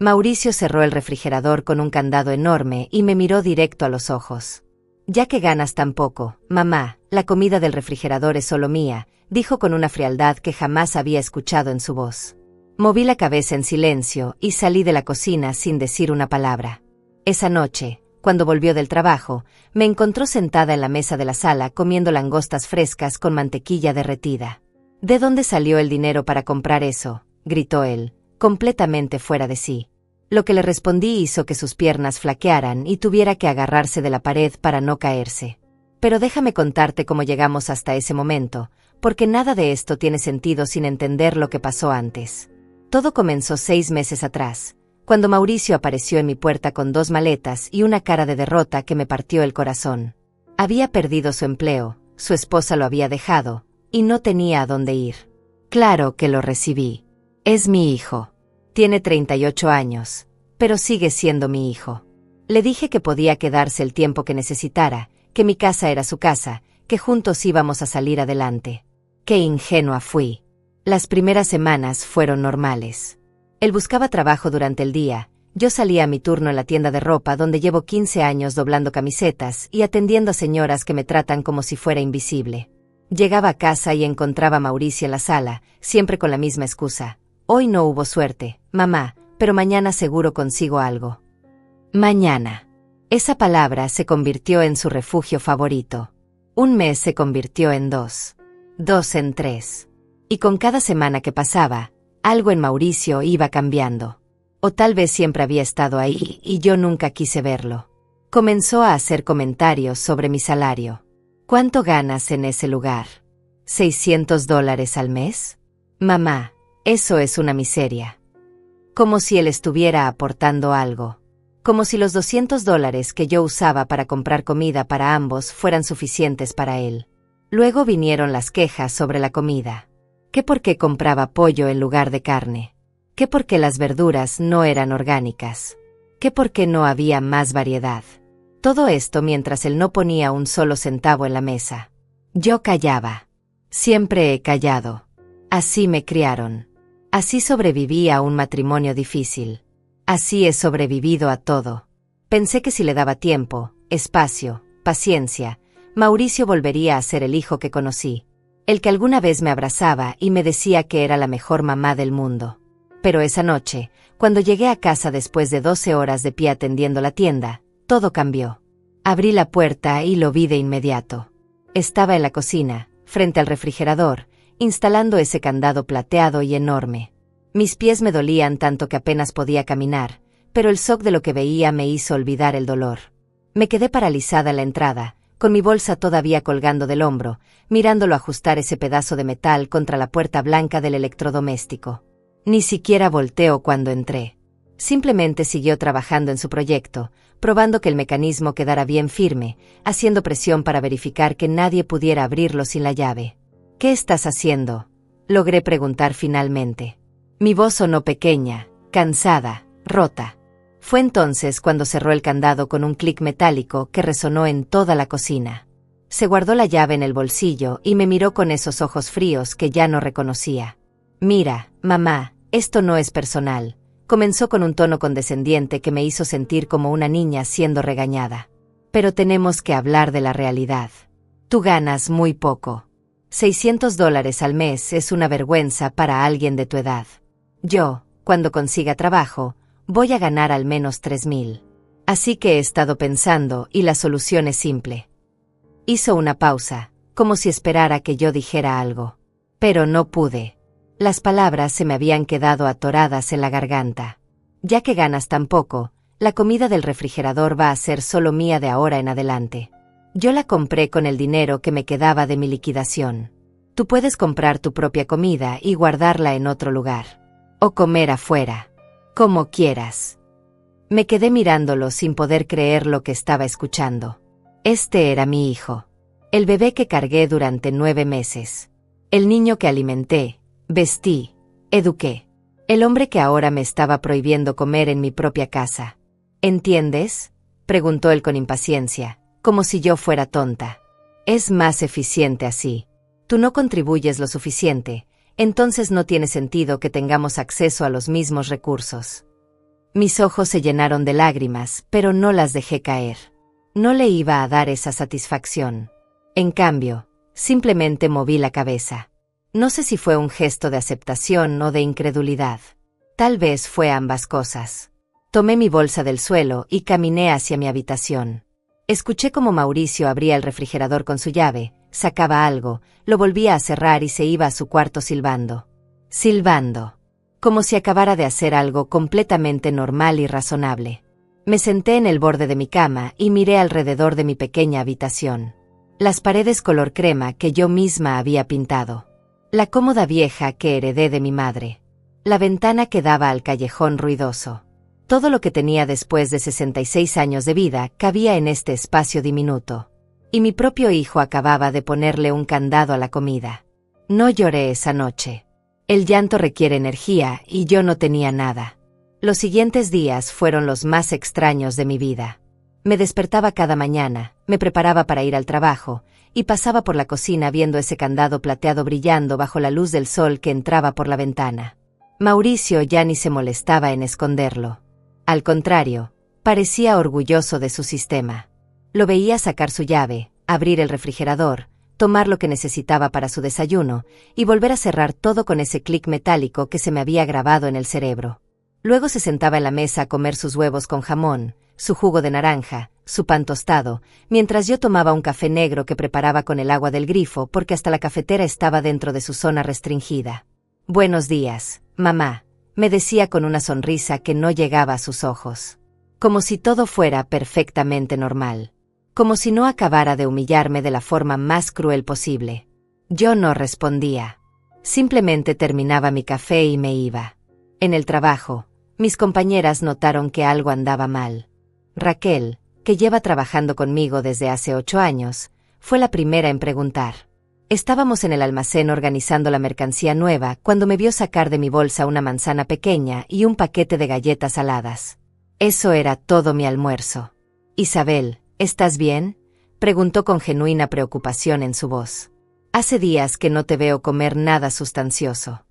Mauricio cerró el refrigerador con un candado enorme y me miró directo a los ojos. Ya que ganas tan poco, mamá, la comida del refrigerador es solo mía, dijo con una frialdad que jamás había escuchado en su voz. Moví la cabeza en silencio y salí de la cocina sin decir una palabra. Esa noche, cuando volvió del trabajo, me encontró sentada en la mesa de la sala comiendo langostas frescas con mantequilla derretida. ¿De dónde salió el dinero para comprar eso?, gritó él, completamente fuera de sí. Lo que le respondí hizo que sus piernas flaquearan y tuviera que agarrarse de la pared para no caerse. Pero déjame contarte cómo llegamos hasta ese momento, porque nada de esto tiene sentido sin entender lo que pasó antes. Todo comenzó 6 meses atrás, cuando Mauricio apareció en mi puerta con 2 maletas y una cara de derrota que me partió el corazón. Había perdido su empleo, su esposa lo había dejado, y no tenía a dónde ir. Claro que lo recibí. Es mi hijo. Tiene 38 años, pero sigue siendo mi hijo. Le dije que podía quedarse el tiempo que necesitara, que mi casa era su casa, que juntos íbamos a salir adelante. Qué ingenua fui. Las primeras semanas fueron normales. Él buscaba trabajo durante el día, yo salía a mi turno en la tienda de ropa donde llevo 15 años doblando camisetas y atendiendo a señoras que me tratan como si fuera invisible. Llegaba a casa y encontraba a Mauricio en la sala, siempre con la misma excusa. Hoy no hubo suerte, mamá, pero mañana seguro consigo algo. Mañana. Esa palabra se convirtió en su refugio favorito. Un mes se convirtió en 2. 2 en 3. Y con cada semana que pasaba, algo en Mauricio iba cambiando. O tal vez siempre había estado ahí y yo nunca quise verlo. Comenzó a hacer comentarios sobre mi salario. ¿Cuánto ganas en ese lugar? ¿$600 al mes? Mamá, eso es una miseria. Como si él estuviera aportando algo. Como si los $200 que yo usaba para comprar comida para ambos fueran suficientes para él. Luego vinieron las quejas sobre la comida. ¿Qué por qué compraba pollo en lugar de carne? ¿Qué por qué las verduras no eran orgánicas? ¿Qué por qué no había más variedad? Todo esto mientras él no ponía un solo centavo en la mesa. Yo callaba. Siempre he callado. Así me criaron. Así sobreviví a un matrimonio difícil. Así he sobrevivido a todo. Pensé que si le daba tiempo, espacio, paciencia, Mauricio volvería a ser el hijo que conocí. El que alguna vez me abrazaba y me decía que era la mejor mamá del mundo. Pero esa noche, cuando llegué a casa después de 12 horas de pie atendiendo la tienda, todo cambió. Abrí la puerta y lo vi de inmediato. Estaba en la cocina, frente al refrigerador, instalando ese candado plateado y enorme. Mis pies me dolían tanto que apenas podía caminar, pero el shock de lo que veía me hizo olvidar el dolor. Me quedé paralizada en la entrada, con mi bolsa todavía colgando del hombro, mirándolo ajustar ese pedazo de metal contra la puerta blanca del electrodoméstico. Ni siquiera volteó cuando entré. Simplemente siguió trabajando en su proyecto, probando que el mecanismo quedara bien firme, haciendo presión para verificar que nadie pudiera abrirlo sin la llave. ¿Qué estás haciendo?, logré preguntar finalmente. Mi voz sonó pequeña, cansada, rota. Fue entonces cuando cerró el candado con un clic metálico que resonó en toda la cocina. Se guardó la llave en el bolsillo y me miró con esos ojos fríos que ya no reconocía. Mira, mamá, esto no es personal. Comenzó con un tono condescendiente que me hizo sentir como una niña siendo regañada. Pero tenemos que hablar de la realidad. Tú ganas muy poco. $600 al mes es una vergüenza para alguien de tu edad. Yo, cuando consiga trabajo, voy a ganar al menos 3,000. Así que he estado pensando y la solución es simple. Hizo una pausa, como si esperara que yo dijera algo. Pero no pude. Las palabras se me habían quedado atoradas en la garganta. Ya que ganas tan poco, la comida del refrigerador va a ser solo mía de ahora en adelante. Yo la compré con el dinero que me quedaba de mi liquidación. Tú puedes comprar tu propia comida y guardarla en otro lugar. O comer afuera. Como quieras. Me quedé mirándolo sin poder creer lo que estaba escuchando. Este era mi hijo. El bebé que cargué durante 9 meses. El niño que alimenté, vestí, eduqué. El hombre que ahora me estaba prohibiendo comer en mi propia casa. ¿Entiendes?, preguntó él con impaciencia, como si yo fuera tonta. Es más eficiente así. Tú no contribuyes lo suficiente, entonces no tiene sentido que tengamos acceso a los mismos recursos. Mis ojos se llenaron de lágrimas, pero no las dejé caer. No le iba a dar esa satisfacción. En cambio, simplemente moví la cabeza. No sé si fue un gesto de aceptación o de incredulidad. Tal vez fue ambas cosas. Tomé mi bolsa del suelo y caminé hacia mi habitación. Escuché cómo Mauricio abría el refrigerador con su llave, sacaba algo, lo volvía a cerrar y se iba a su cuarto silbando. Silbando. Como si acabara de hacer algo completamente normal y razonable. Me senté en el borde de mi cama y miré alrededor de mi pequeña habitación. Las paredes color crema que yo misma había pintado. La cómoda vieja que heredé de mi madre. La ventana que daba al callejón ruidoso. Todo lo que tenía después de 66 años de vida cabía en este espacio diminuto. Y mi propio hijo acababa de ponerle un candado a la comida. No lloré esa noche. El llanto requiere energía y yo no tenía nada. Los siguientes días fueron los más extraños de mi vida. Me despertaba cada mañana, me preparaba para ir al trabajo, y pasaba por la cocina viendo ese candado plateado brillando bajo la luz del sol que entraba por la ventana. Mauricio ya ni se molestaba en esconderlo. Al contrario, parecía orgulloso de su sistema. Lo veía sacar su llave, abrir el refrigerador, tomar lo que necesitaba para su desayuno, y volver a cerrar todo con ese clic metálico que se me había grabado en el cerebro. Luego se sentaba en la mesa a comer sus huevos con jamón, su jugo de naranja, su pan tostado, mientras yo tomaba un café negro que preparaba con el agua del grifo porque hasta la cafetera estaba dentro de su zona restringida. «Buenos días, mamá», me decía con una sonrisa que no llegaba a sus ojos. Como si todo fuera perfectamente normal. Como si no acabara de humillarme de la forma más cruel posible. Yo no respondía. Simplemente terminaba mi café y me iba. En el trabajo, mis compañeras notaron que algo andaba mal. Raquel, que lleva trabajando conmigo desde hace 8 años, fue la primera en preguntar. Estábamos en el almacén organizando la mercancía nueva cuando me vio sacar de mi bolsa una manzana pequeña y un paquete de galletas saladas. Eso era todo mi almuerzo. «Isabel, ¿estás bien?», preguntó con genuina preocupación en su voz. «Hace días que no te veo comer nada sustancioso».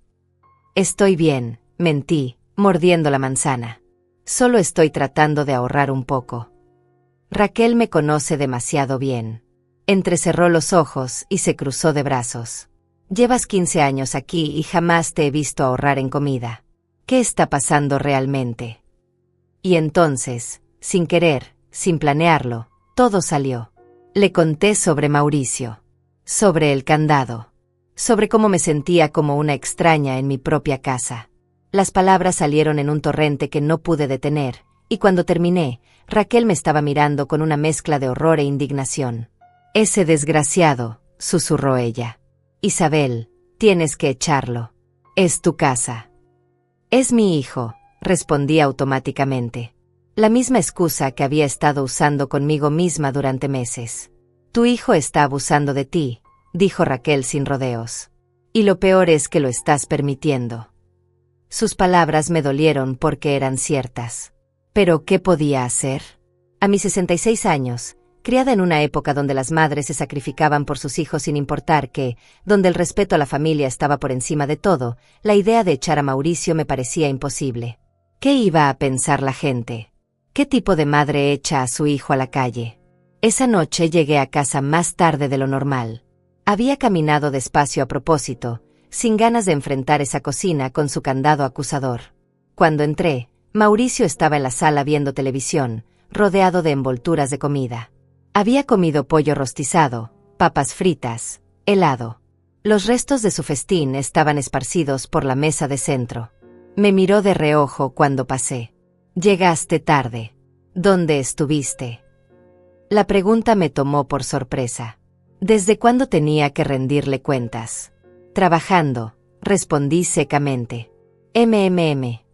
«Estoy bien», mentí, mordiendo la manzana. «Solo estoy tratando de ahorrar un poco». Raquel me conoce demasiado bien. Entrecerró los ojos y se cruzó de brazos. «Llevas 15 años aquí y jamás te he visto ahorrar en comida. ¿Qué está pasando realmente?». Y entonces, sin querer, sin planearlo, todo salió. Le conté sobre Mauricio. Sobre el candado. Sobre cómo me sentía como una extraña en mi propia casa. Las palabras salieron en un torrente que no pude detener, y cuando terminé, Raquel me estaba mirando con una mezcla de horror e indignación. «Ese desgraciado», susurró ella. «Isabel, tienes que echarlo. Es tu casa». «Es mi hijo», respondí automáticamente. La misma excusa que había estado usando conmigo misma durante meses. «Tu hijo está abusando de ti», dijo Raquel sin rodeos. «Y lo peor es que lo estás permitiendo». Sus palabras me dolieron porque eran ciertas. ¿Pero qué podía hacer? A mis 66 años, criada en una época donde las madres se sacrificaban por sus hijos sin importar qué, donde el respeto a la familia estaba por encima de todo, la idea de echar a Mauricio me parecía imposible. ¿Qué iba a pensar la gente? ¿Qué tipo de madre echa a su hijo a la calle? Esa noche llegué a casa más tarde de lo normal. Había caminado despacio a propósito, sin ganas de enfrentar esa cocina con su candado acusador. Cuando entré, Mauricio estaba en la sala viendo televisión, rodeado de envolturas de comida. Había comido pollo rostizado, papas fritas, helado. Los restos de su festín estaban esparcidos por la mesa de centro. Me miró de reojo cuando pasé. «Llegaste tarde. ¿Dónde estuviste?». La pregunta me tomó por sorpresa. ¿Desde cuándo tenía que rendirle cuentas? «Trabajando», respondí secamente.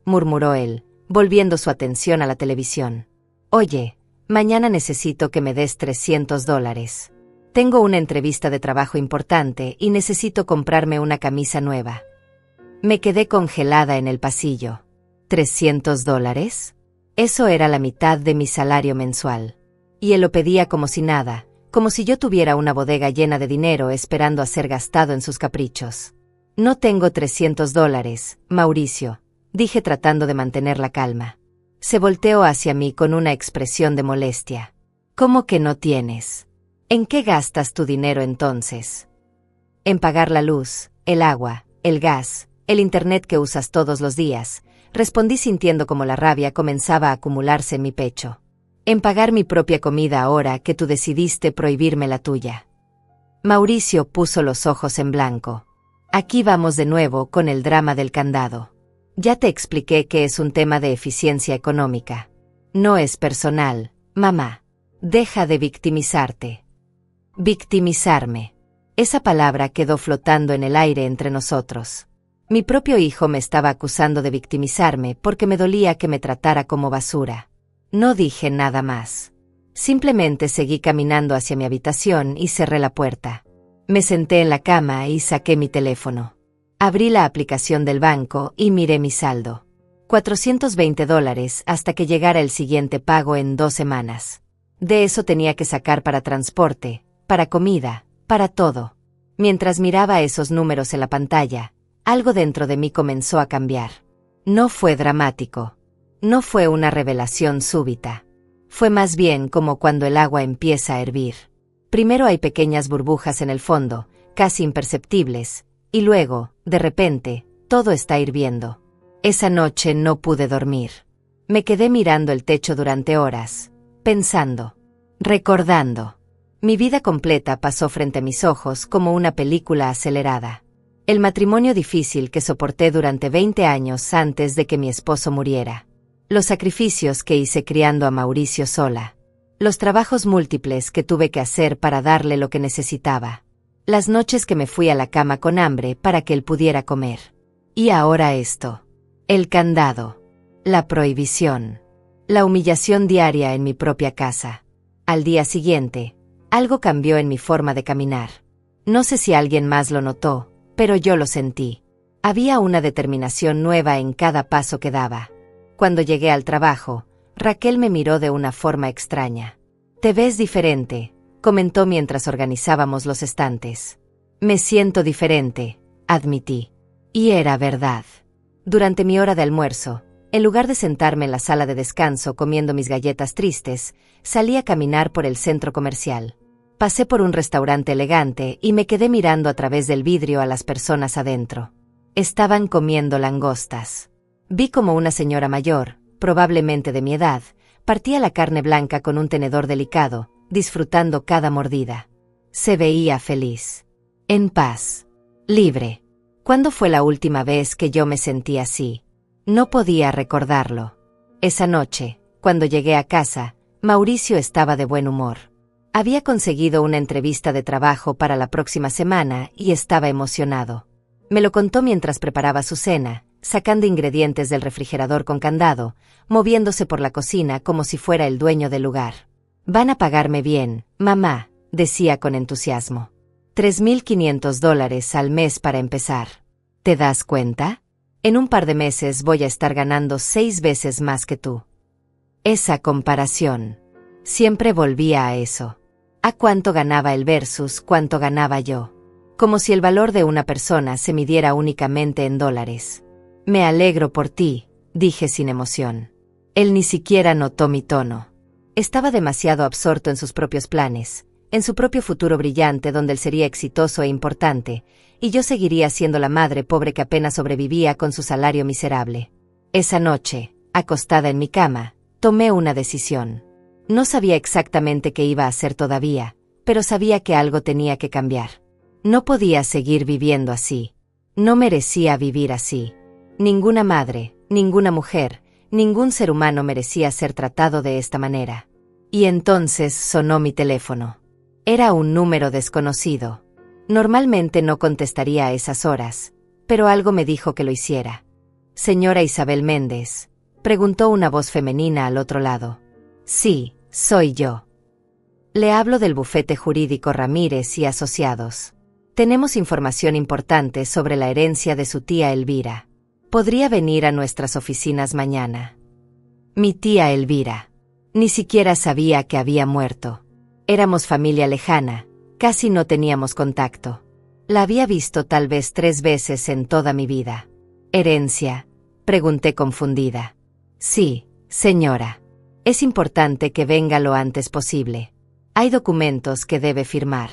Murmuró él, volviendo su atención a la televisión. «Oye, mañana necesito que me des $300. Tengo una entrevista de trabajo importante y necesito comprarme una camisa nueva». Me quedé congelada en el pasillo. ¿$300? Eso era la mitad de mi salario mensual. Y él lo pedía como si nada, como si yo tuviera una bodega llena de dinero esperando a ser gastado en sus caprichos. «No tengo $300, Mauricio», dije tratando de mantener la calma. Se volteó hacia mí con una expresión de molestia. ¿Cómo que no tienes? ¿En qué gastas tu dinero entonces? En pagar la luz, el agua, el gas, el internet que usas todos los días, respondí sintiendo como la rabia comenzaba a acumularse en mi pecho. En pagar mi propia comida ahora que tú decidiste prohibirme la tuya. Mauricio puso los ojos en blanco. Aquí vamos de nuevo con el drama del candado. Ya te expliqué que es un tema de eficiencia económica. No es personal, mamá. Deja de victimizarte. Victimizarme. Esa palabra quedó flotando en el aire entre nosotros. Mi propio hijo me estaba acusando de victimizarme porque me dolía que me tratara como basura. No dije nada más. Simplemente seguí caminando hacia mi habitación y cerré la puerta. Me senté en la cama y saqué mi teléfono. Abrí la aplicación del banco y miré mi saldo. $420 hasta que llegara el siguiente pago en 2 semanas. De eso tenía que sacar para transporte, para comida, para todo. Mientras miraba esos números en la pantalla, algo dentro de mí comenzó a cambiar. No fue dramático. No fue una revelación súbita. Fue más bien como cuando el agua empieza a hervir. Primero hay pequeñas burbujas en el fondo, casi imperceptibles, y luego, de repente, todo está hirviendo. Esa noche no pude dormir. Me quedé mirando el techo durante horas, pensando, recordando. Mi vida completa pasó frente a mis ojos como una película acelerada. El matrimonio difícil que soporté durante 20 años antes de que mi esposo muriera. Los sacrificios que hice criando a Mauricio sola. Los trabajos múltiples que tuve que hacer para darle lo que necesitaba. Las noches que me fui a la cama con hambre para que él pudiera comer. Y ahora esto. El candado. La prohibición. La humillación diaria en mi propia casa. Al día siguiente, algo cambió en mi forma de caminar. No sé si alguien más lo notó, pero yo lo sentí. Había una determinación nueva en cada paso que daba. Cuando llegué al trabajo, Raquel me miró de una forma extraña. «Te ves diferente», comentó mientras organizábamos los estantes. «Me siento diferente», admití. Y era verdad. Durante mi hora de almuerzo, en lugar de sentarme en la sala de descanso comiendo mis galletas tristes, salí a caminar por el centro comercial. Pasé por un restaurante elegante y me quedé mirando a través del vidrio a las personas adentro. Estaban comiendo langostas. Vi como una señora mayor, probablemente de mi edad, partía la carne blanca con un tenedor delicado, disfrutando cada mordida. Se veía feliz. En paz. Libre. ¿Cuándo fue la última vez que yo me sentí así? No podía recordarlo. Esa noche, cuando llegué a casa, Mauricio estaba de buen humor. Había conseguido una entrevista de trabajo para la próxima semana y estaba emocionado. Me lo contó mientras preparaba su cena, sacando ingredientes del refrigerador con candado, moviéndose por la cocina como si fuera el dueño del lugar. «Van a pagarme bien, mamá», decía con entusiasmo. $3,500 al mes para empezar. ¿Te das cuenta? En un par de meses voy a estar ganando 6 veces más que tú. Esa comparación. Siempre volvía a eso. A cuánto ganaba él versus cuánto ganaba yo. Como si el valor de una persona se midiera únicamente en dólares. «Me alegro por ti», dije sin emoción. Él ni siquiera notó mi tono. Estaba demasiado absorto en sus propios planes, en su propio futuro brillante donde él sería exitoso e importante, y yo seguiría siendo la madre pobre que apenas sobrevivía con su salario miserable. Esa noche, acostada en mi cama, tomé una decisión. No sabía exactamente qué iba a hacer todavía, pero sabía que algo tenía que cambiar. No podía seguir viviendo así. No merecía vivir así. Ninguna madre, ninguna mujer, ningún ser humano merecía ser tratado de esta manera. Y entonces sonó mi teléfono. Era un número desconocido. Normalmente no contestaría a esas horas, pero algo me dijo que lo hiciera. «Señora Isabel Méndez», preguntó una voz femenina al otro lado. «Sí, soy yo. Le hablo del bufete jurídico Ramírez y Asociados. Tenemos información importante sobre la herencia de su tía Elvira. ¿Podría venir a nuestras oficinas mañana?» Mi tía Elvira. Ni siquiera sabía que había muerto. Éramos familia lejana, casi no teníamos contacto. La había visto tal vez 3 veces en toda mi vida. «¿Herencia?», pregunté confundida. «Sí», Señora, es importante que venga lo antes posible. Hay documentos que debe firmar.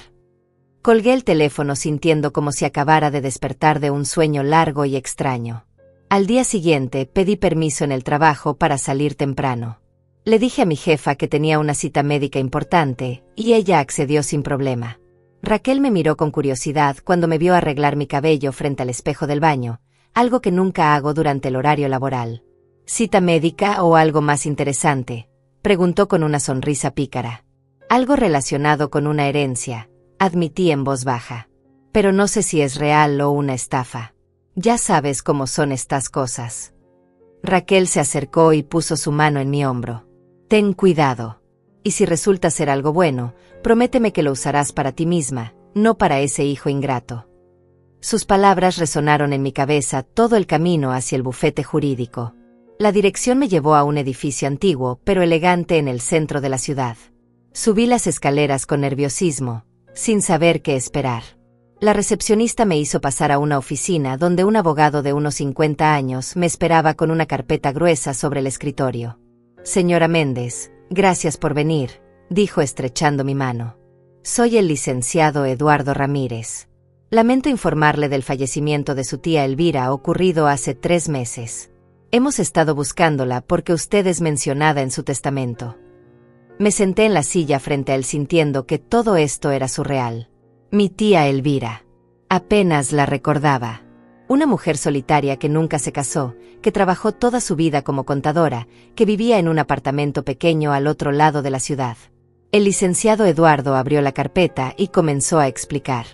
Colgué el teléfono sintiendo como si acabara de despertar de un sueño largo y extraño. Al día siguiente pedí permiso en el trabajo para salir temprano. Le dije a mi jefa que tenía una cita médica importante, y ella accedió sin problema. Raquel me miró con curiosidad cuando me vio arreglar mi cabello frente al espejo del baño, algo que nunca hago durante el horario laboral. ¿Cita médica o algo más interesante?, preguntó con una sonrisa pícara. Algo relacionado con una herencia, admití en voz baja. Pero no sé si es real o una estafa. Ya sabes cómo son estas cosas. Raquel se acercó y puso su mano en mi hombro. Ten cuidado. Y si resulta ser algo bueno, prométeme que lo usarás para ti misma, no para ese hijo ingrato. Sus palabras resonaron en mi cabeza todo el camino hacia el bufete jurídico. La dirección me llevó a un edificio antiguo, pero elegante en el centro de la ciudad. Subí las escaleras con nerviosismo, sin saber qué esperar. La recepcionista me hizo pasar a una oficina donde un abogado de unos 50 años me esperaba con una carpeta gruesa sobre el escritorio. Señora Méndez, gracias por venir, dijo estrechando mi mano. Soy el licenciado Eduardo Ramírez. Lamento informarle del fallecimiento de su tía Elvira ocurrido hace 3 meses. Hemos estado buscándola porque usted es mencionada en su testamento. Me senté en la silla frente a él sintiendo que todo esto era surreal. Mi tía Elvira. Apenas la recordaba. Una mujer solitaria que nunca se casó, que trabajó toda su vida como contadora, que vivía en un apartamento pequeño al otro lado de la ciudad. El licenciado Eduardo abrió la carpeta y comenzó a explicar.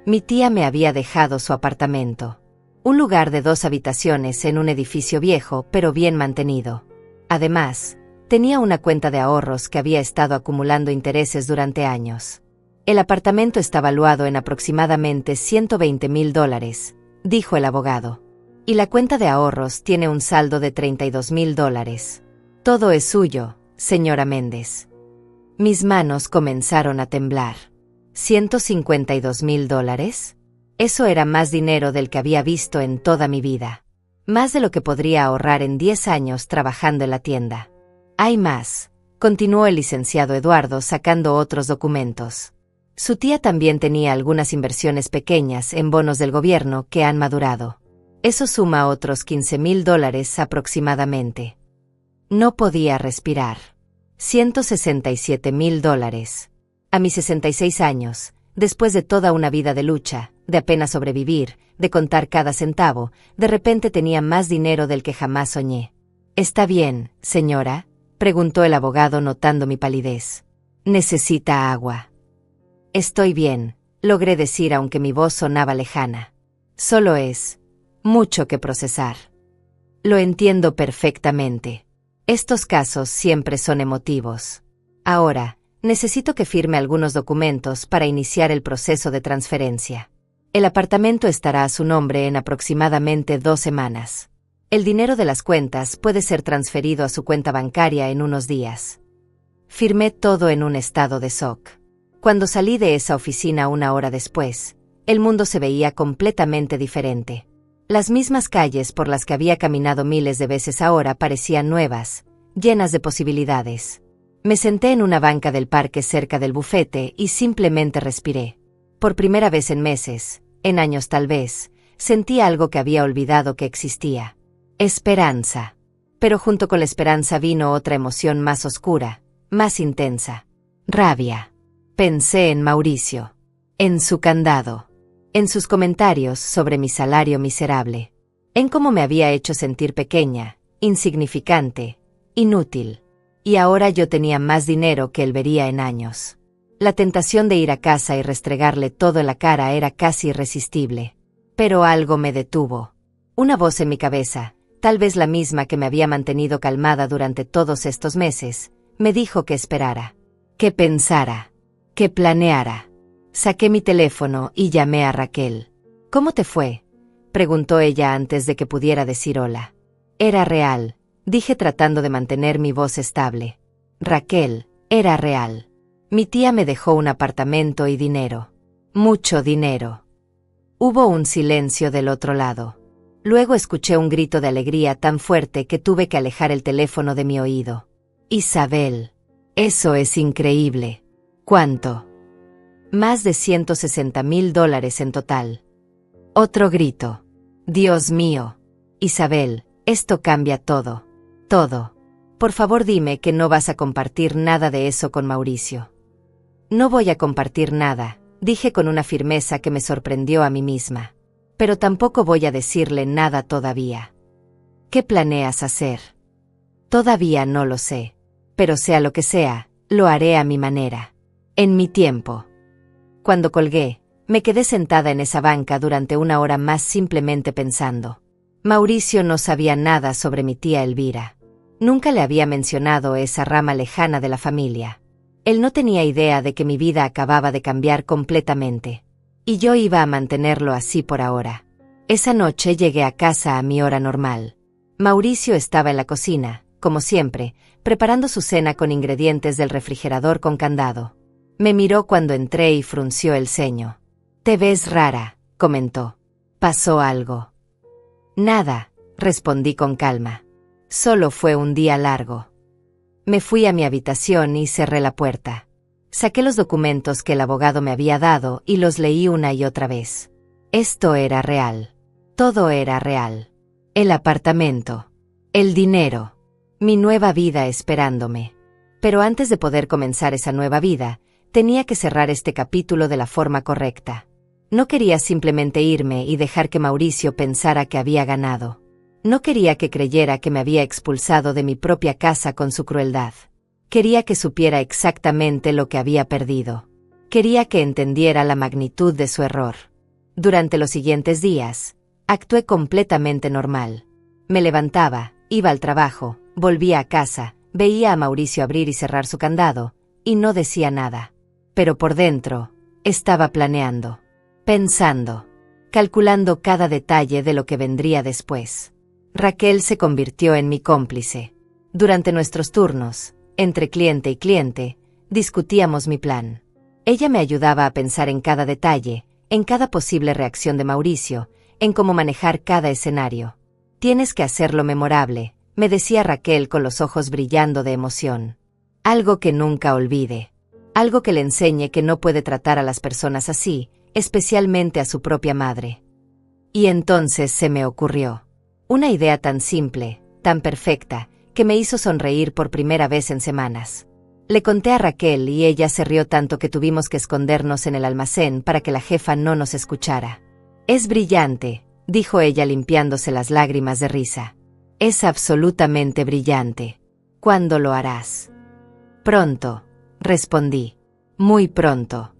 Mi tía me había dejado su apartamento. Un lugar de 2 habitaciones en un edificio viejo pero bien mantenido. Además, tenía una cuenta de ahorros que había estado acumulando intereses durante años. El apartamento está valuado en aproximadamente $120,000, dijo el abogado. Y la cuenta de ahorros tiene un saldo de $32,000. Todo es suyo, señora Méndez. Mis manos comenzaron a temblar. ¿$152,000? Eso era más dinero del que había visto en toda mi vida. Más de lo que podría ahorrar en 10 años trabajando en la tienda. Hay más, continuó el licenciado Eduardo sacando otros documentos. Su tía también tenía algunas inversiones pequeñas en bonos del gobierno que han madurado. Eso suma otros $15,000 aproximadamente. No podía respirar. $167,000. A mis 66 años, después de toda una vida de lucha, de apenas sobrevivir, de contar cada centavo, de repente tenía más dinero del que jamás soñé. ¿Está bien, señora?, preguntó el abogado notando mi palidez. ¿Necesita agua? Estoy bien, logré decir aunque mi voz sonaba lejana. Solo es mucho que procesar. Lo entiendo perfectamente. Estos casos siempre son emotivos. Ahora, necesito que firme algunos documentos para iniciar el proceso de transferencia. El apartamento estará a su nombre en aproximadamente 2 semanas. El dinero de las cuentas puede ser transferido a su cuenta bancaria en unos días. Firmé todo en un estado de shock. Cuando salí de esa oficina 1 hora después, el mundo se veía completamente diferente. Las mismas calles por las que había caminado miles de veces ahora parecían nuevas, llenas de posibilidades. Me senté en una banca del parque cerca del bufete y simplemente respiré. Por primera vez en meses, en años tal vez, sentí algo que había olvidado que existía. Esperanza. Pero junto con la esperanza vino otra emoción más oscura, más intensa. Rabia. Pensé en Mauricio. En su candado. En sus comentarios sobre mi salario miserable. En cómo me había hecho sentir pequeña, insignificante, inútil. Y ahora yo tenía más dinero que él vería en años. La tentación de ir a casa y restregarle todo en la cara era casi irresistible. Pero algo me detuvo. Una voz en mi cabeza, tal vez la misma que me había mantenido calmada durante todos estos meses, me dijo que esperara. Que pensara. Que planeara. Saqué mi teléfono y llamé a Raquel. ¿Cómo te fue?, preguntó ella antes de que pudiera decir hola. Era real, dije tratando de mantener mi voz estable. Raquel, era real. Mi tía me dejó un apartamento y dinero. Mucho dinero. Hubo un silencio del otro lado. Luego escuché un grito de alegría tan fuerte que tuve que alejar el teléfono de mi oído. Isabel. Eso es increíble. ¿Cuánto? Más de $160,000 en total. Otro grito. Dios mío. Isabel, esto cambia todo. Todo. Por favor dime que no vas a compartir nada de eso con Mauricio. No voy a compartir nada, dije con una firmeza que me sorprendió a mí misma. Pero tampoco voy a decirle nada todavía. ¿Qué planeas hacer? Todavía no lo sé. Pero sea lo que sea, lo haré a mi manera. En mi tiempo. Cuando colgué, me quedé sentada en esa banca durante una hora más simplemente pensando. Mauricio no sabía nada sobre mi tía Elvira. Nunca le había mencionado esa rama lejana de la familia. Él no tenía idea de que mi vida acababa de cambiar completamente. Y yo iba a mantenerlo así por ahora. Esa noche llegué a casa a mi hora normal. Mauricio estaba en la cocina, como siempre, preparando su cena con ingredientes del refrigerador con candado. Me miró cuando entré y frunció el ceño. «Te ves rara», comentó. «¿Pasó algo?» «Nada», respondí con calma. «Solo fue un día largo». Me fui a mi habitación y cerré la puerta. Saqué los documentos que el abogado me había dado y los leí una y otra vez. Esto era real. Todo era real. El apartamento. El dinero. Mi nueva vida esperándome. Pero antes de poder comenzar esa nueva vida, tenía que cerrar este capítulo de la forma correcta. No quería simplemente irme y dejar que Mauricio pensara que había ganado. No quería que creyera que me había expulsado de mi propia casa con su crueldad. Quería que supiera exactamente lo que había perdido. Quería que entendiera la magnitud de su error. Durante los siguientes días, actué completamente normal. Me levantaba, iba al trabajo, volvía a casa, veía a Mauricio abrir y cerrar su candado, y no decía nada. Pero por dentro, estaba planeando, pensando, calculando cada detalle de lo que vendría después. Raquel se convirtió en mi cómplice. Durante nuestros turnos, entre cliente y cliente, discutíamos mi plan. Ella me ayudaba a pensar en cada detalle, en cada posible reacción de Mauricio, en cómo manejar cada escenario. «Tienes que hacerlo memorable», me decía Raquel con los ojos brillando de emoción. «Algo que nunca olvide. Algo que le enseñe que no puede tratar a las personas así, especialmente a su propia madre». Y entonces se me ocurrió. Una idea tan simple, tan perfecta, que me hizo sonreír por primera vez en semanas. Le conté a Raquel y ella se rió tanto que tuvimos que escondernos en el almacén para que la jefa no nos escuchara. «Es brillante», dijo ella limpiándose las lágrimas de risa. «Es absolutamente brillante. ¿Cuándo lo harás?» «Pronto», respondí. «Muy pronto».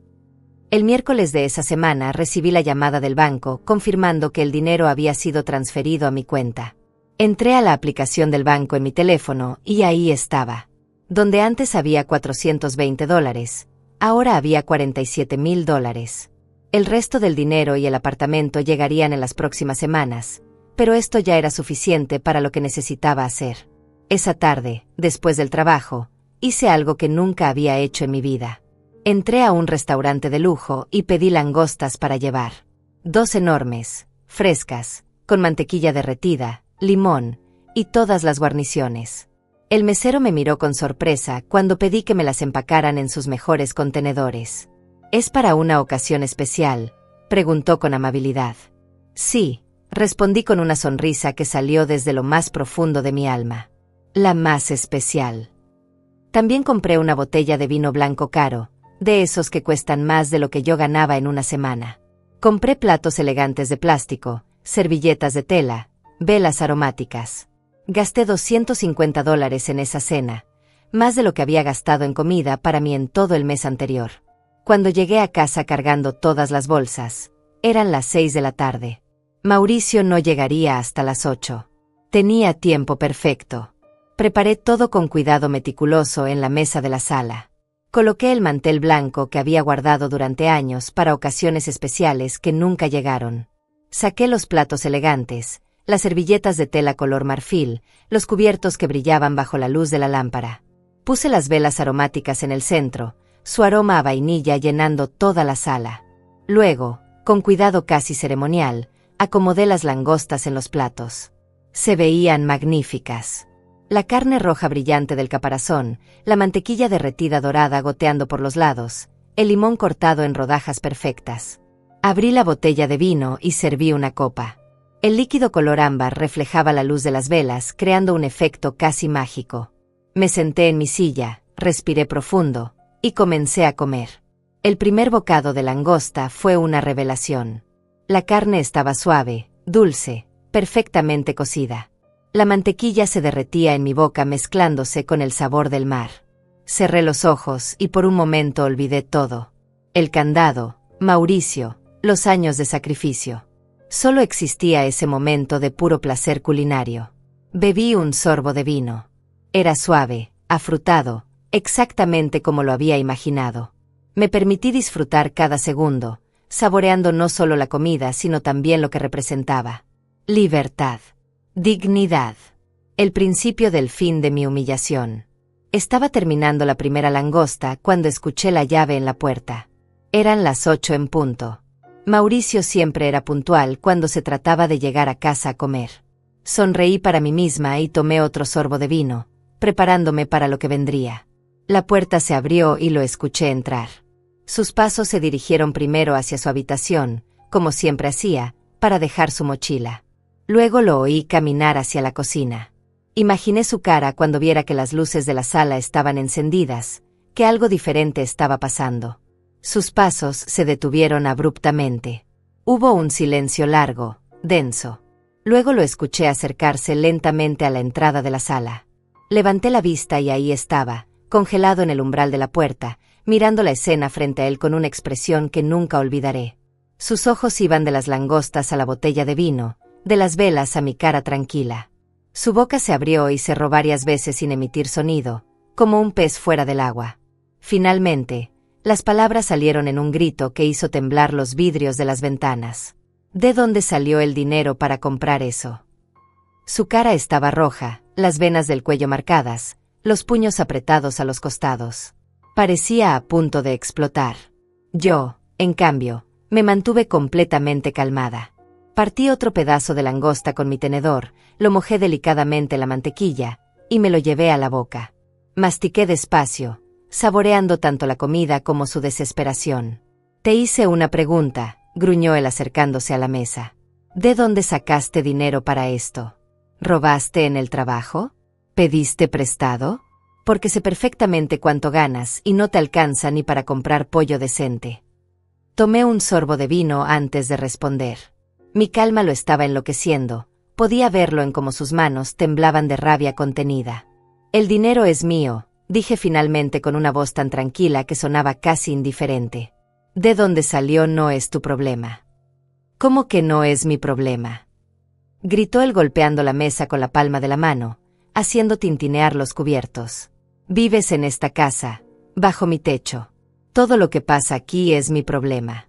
El miércoles de esa semana recibí la llamada del banco confirmando que el dinero había sido transferido a mi cuenta. Entré a la aplicación del banco en mi teléfono y ahí estaba. Donde antes había $420, ahora había $47,000. El resto del dinero y el apartamento llegarían en las próximas semanas, pero esto ya era suficiente para lo que necesitaba hacer. Esa tarde, después del trabajo, hice algo que nunca había hecho en mi vida. Entré a un restaurante de lujo y pedí langostas para llevar. 2 enormes, frescas, con mantequilla derretida, limón y todas las guarniciones. El mesero me miró con sorpresa cuando pedí que me las empacaran en sus mejores contenedores. «¿Es para una ocasión especial?», preguntó con amabilidad. «Sí», respondí con una sonrisa que salió desde lo más profundo de mi alma. «La más especial». También compré una botella de vino blanco caro, de esos que cuestan más de lo que yo ganaba en una semana. Compré platos elegantes de plástico, servilletas de tela, velas aromáticas. Gasté $250 en esa cena, más de lo que había gastado en comida para mí en todo el mes anterior. Cuando llegué a casa cargando todas las bolsas, eran las 6 de la tarde. Mauricio no llegaría hasta las 8. Tenía tiempo perfecto. Preparé todo con cuidado meticuloso en la mesa de la sala. Coloqué el mantel blanco que había guardado durante años para ocasiones especiales que nunca llegaron. Saqué los platos elegantes, las servilletas de tela color marfil, los cubiertos que brillaban bajo la luz de la lámpara. Puse las velas aromáticas en el centro, su aroma a vainilla llenando toda la sala. Luego, con cuidado casi ceremonial, Acomodé las langostas en los platos. Se veían magníficas. La carne roja brillante del caparazón, la mantequilla derretida dorada goteando por los lados, el limón cortado en rodajas perfectas. Abrí la botella de vino y serví una copa. El líquido color ámbar reflejaba la luz de las velas, creando un efecto casi mágico. Me senté en mi silla, respiré profundo, y comencé a comer. El primer bocado de langosta fue una revelación. La carne estaba suave, dulce, perfectamente cocida. La mantequilla se derretía en mi boca mezclándose con el sabor del mar. Cerré los ojos y por un momento olvidé todo. El candado, Mauricio, los años de sacrificio. Solo existía ese momento de puro placer culinario. Bebí un sorbo de vino. Era suave, afrutado, exactamente como lo había imaginado. Me permití disfrutar cada segundo, saboreando no solo la comida sino también lo que representaba. Libertad. Dignidad. El principio del fin de mi humillación. Estaba terminando la primera langosta cuando escuché la llave en la puerta. Eran las 8 en punto. Mauricio siempre era puntual cuando se trataba de llegar a casa a comer. Sonreí para mí misma y tomé otro sorbo de vino, preparándome para lo que vendría. La puerta se abrió y lo escuché entrar. Sus pasos se dirigieron primero hacia su habitación, como siempre hacía, para dejar su mochila. Luego lo oí caminar hacia la cocina. Imaginé su cara cuando viera que las luces de la sala estaban encendidas, que algo diferente estaba pasando. Sus pasos se detuvieron abruptamente. Hubo un silencio largo, denso. Luego lo escuché acercarse lentamente a la entrada de la sala. Levanté la vista y ahí estaba, congelado en el umbral de la puerta, mirando la escena frente a él con una expresión que nunca olvidaré. Sus ojos iban de las langostas a la botella de vino, de las velas a mi cara tranquila. Su boca se abrió y cerró varias veces sin emitir sonido, como un pez fuera del agua. Finalmente, las palabras salieron en un grito que hizo temblar los vidrios de las ventanas. ¿De dónde salió el dinero para comprar eso? Su cara estaba roja, las venas del cuello marcadas, los puños apretados a los costados. Parecía a punto de explotar. Yo, en cambio, me mantuve completamente calmada. Partí otro pedazo de langosta con mi tenedor, lo mojé delicadamente en la mantequilla, y me lo llevé a la boca. Mastiqué despacio, saboreando tanto la comida como su desesperación. Te hice una pregunta, gruñó él acercándose a la mesa. ¿De dónde sacaste dinero para esto? ¿Robaste en el trabajo? ¿Pediste prestado? Porque sé perfectamente cuánto ganas y no te alcanza ni para comprar pollo decente. Tomé un sorbo de vino antes de responder. Mi calma lo estaba enloqueciendo, podía verlo en cómo sus manos temblaban de rabia contenida. El dinero es mío, dije finalmente con una voz tan tranquila que sonaba casi indiferente. ¿De dónde salió no es tu problema? ¿Cómo que no es mi problema? Gritó él golpeando la mesa con la palma de la mano, haciendo tintinear los cubiertos. Vives en esta casa, bajo mi techo. Todo lo que pasa aquí es mi problema.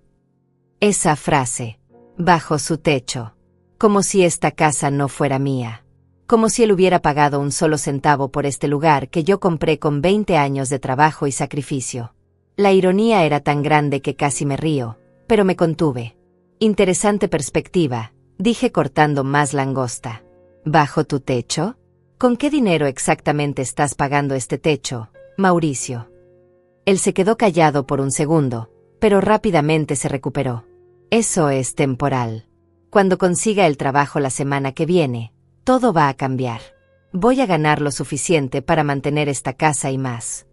Esa frase, bajo su techo, como si esta casa no fuera mía. Como si él hubiera pagado un solo centavo por este lugar que yo compré con 20 años de trabajo y sacrificio. La ironía era tan grande que casi me río, pero me contuve. Interesante perspectiva, dije cortando más langosta. ¿Bajo tu techo? ¿Con qué dinero exactamente estás pagando este techo, Mauricio? Él se quedó callado por un segundo, pero rápidamente se recuperó. Eso es temporal. Cuando consiga el trabajo la semana que viene, todo va a cambiar. Voy a ganar lo suficiente para mantener esta casa y más.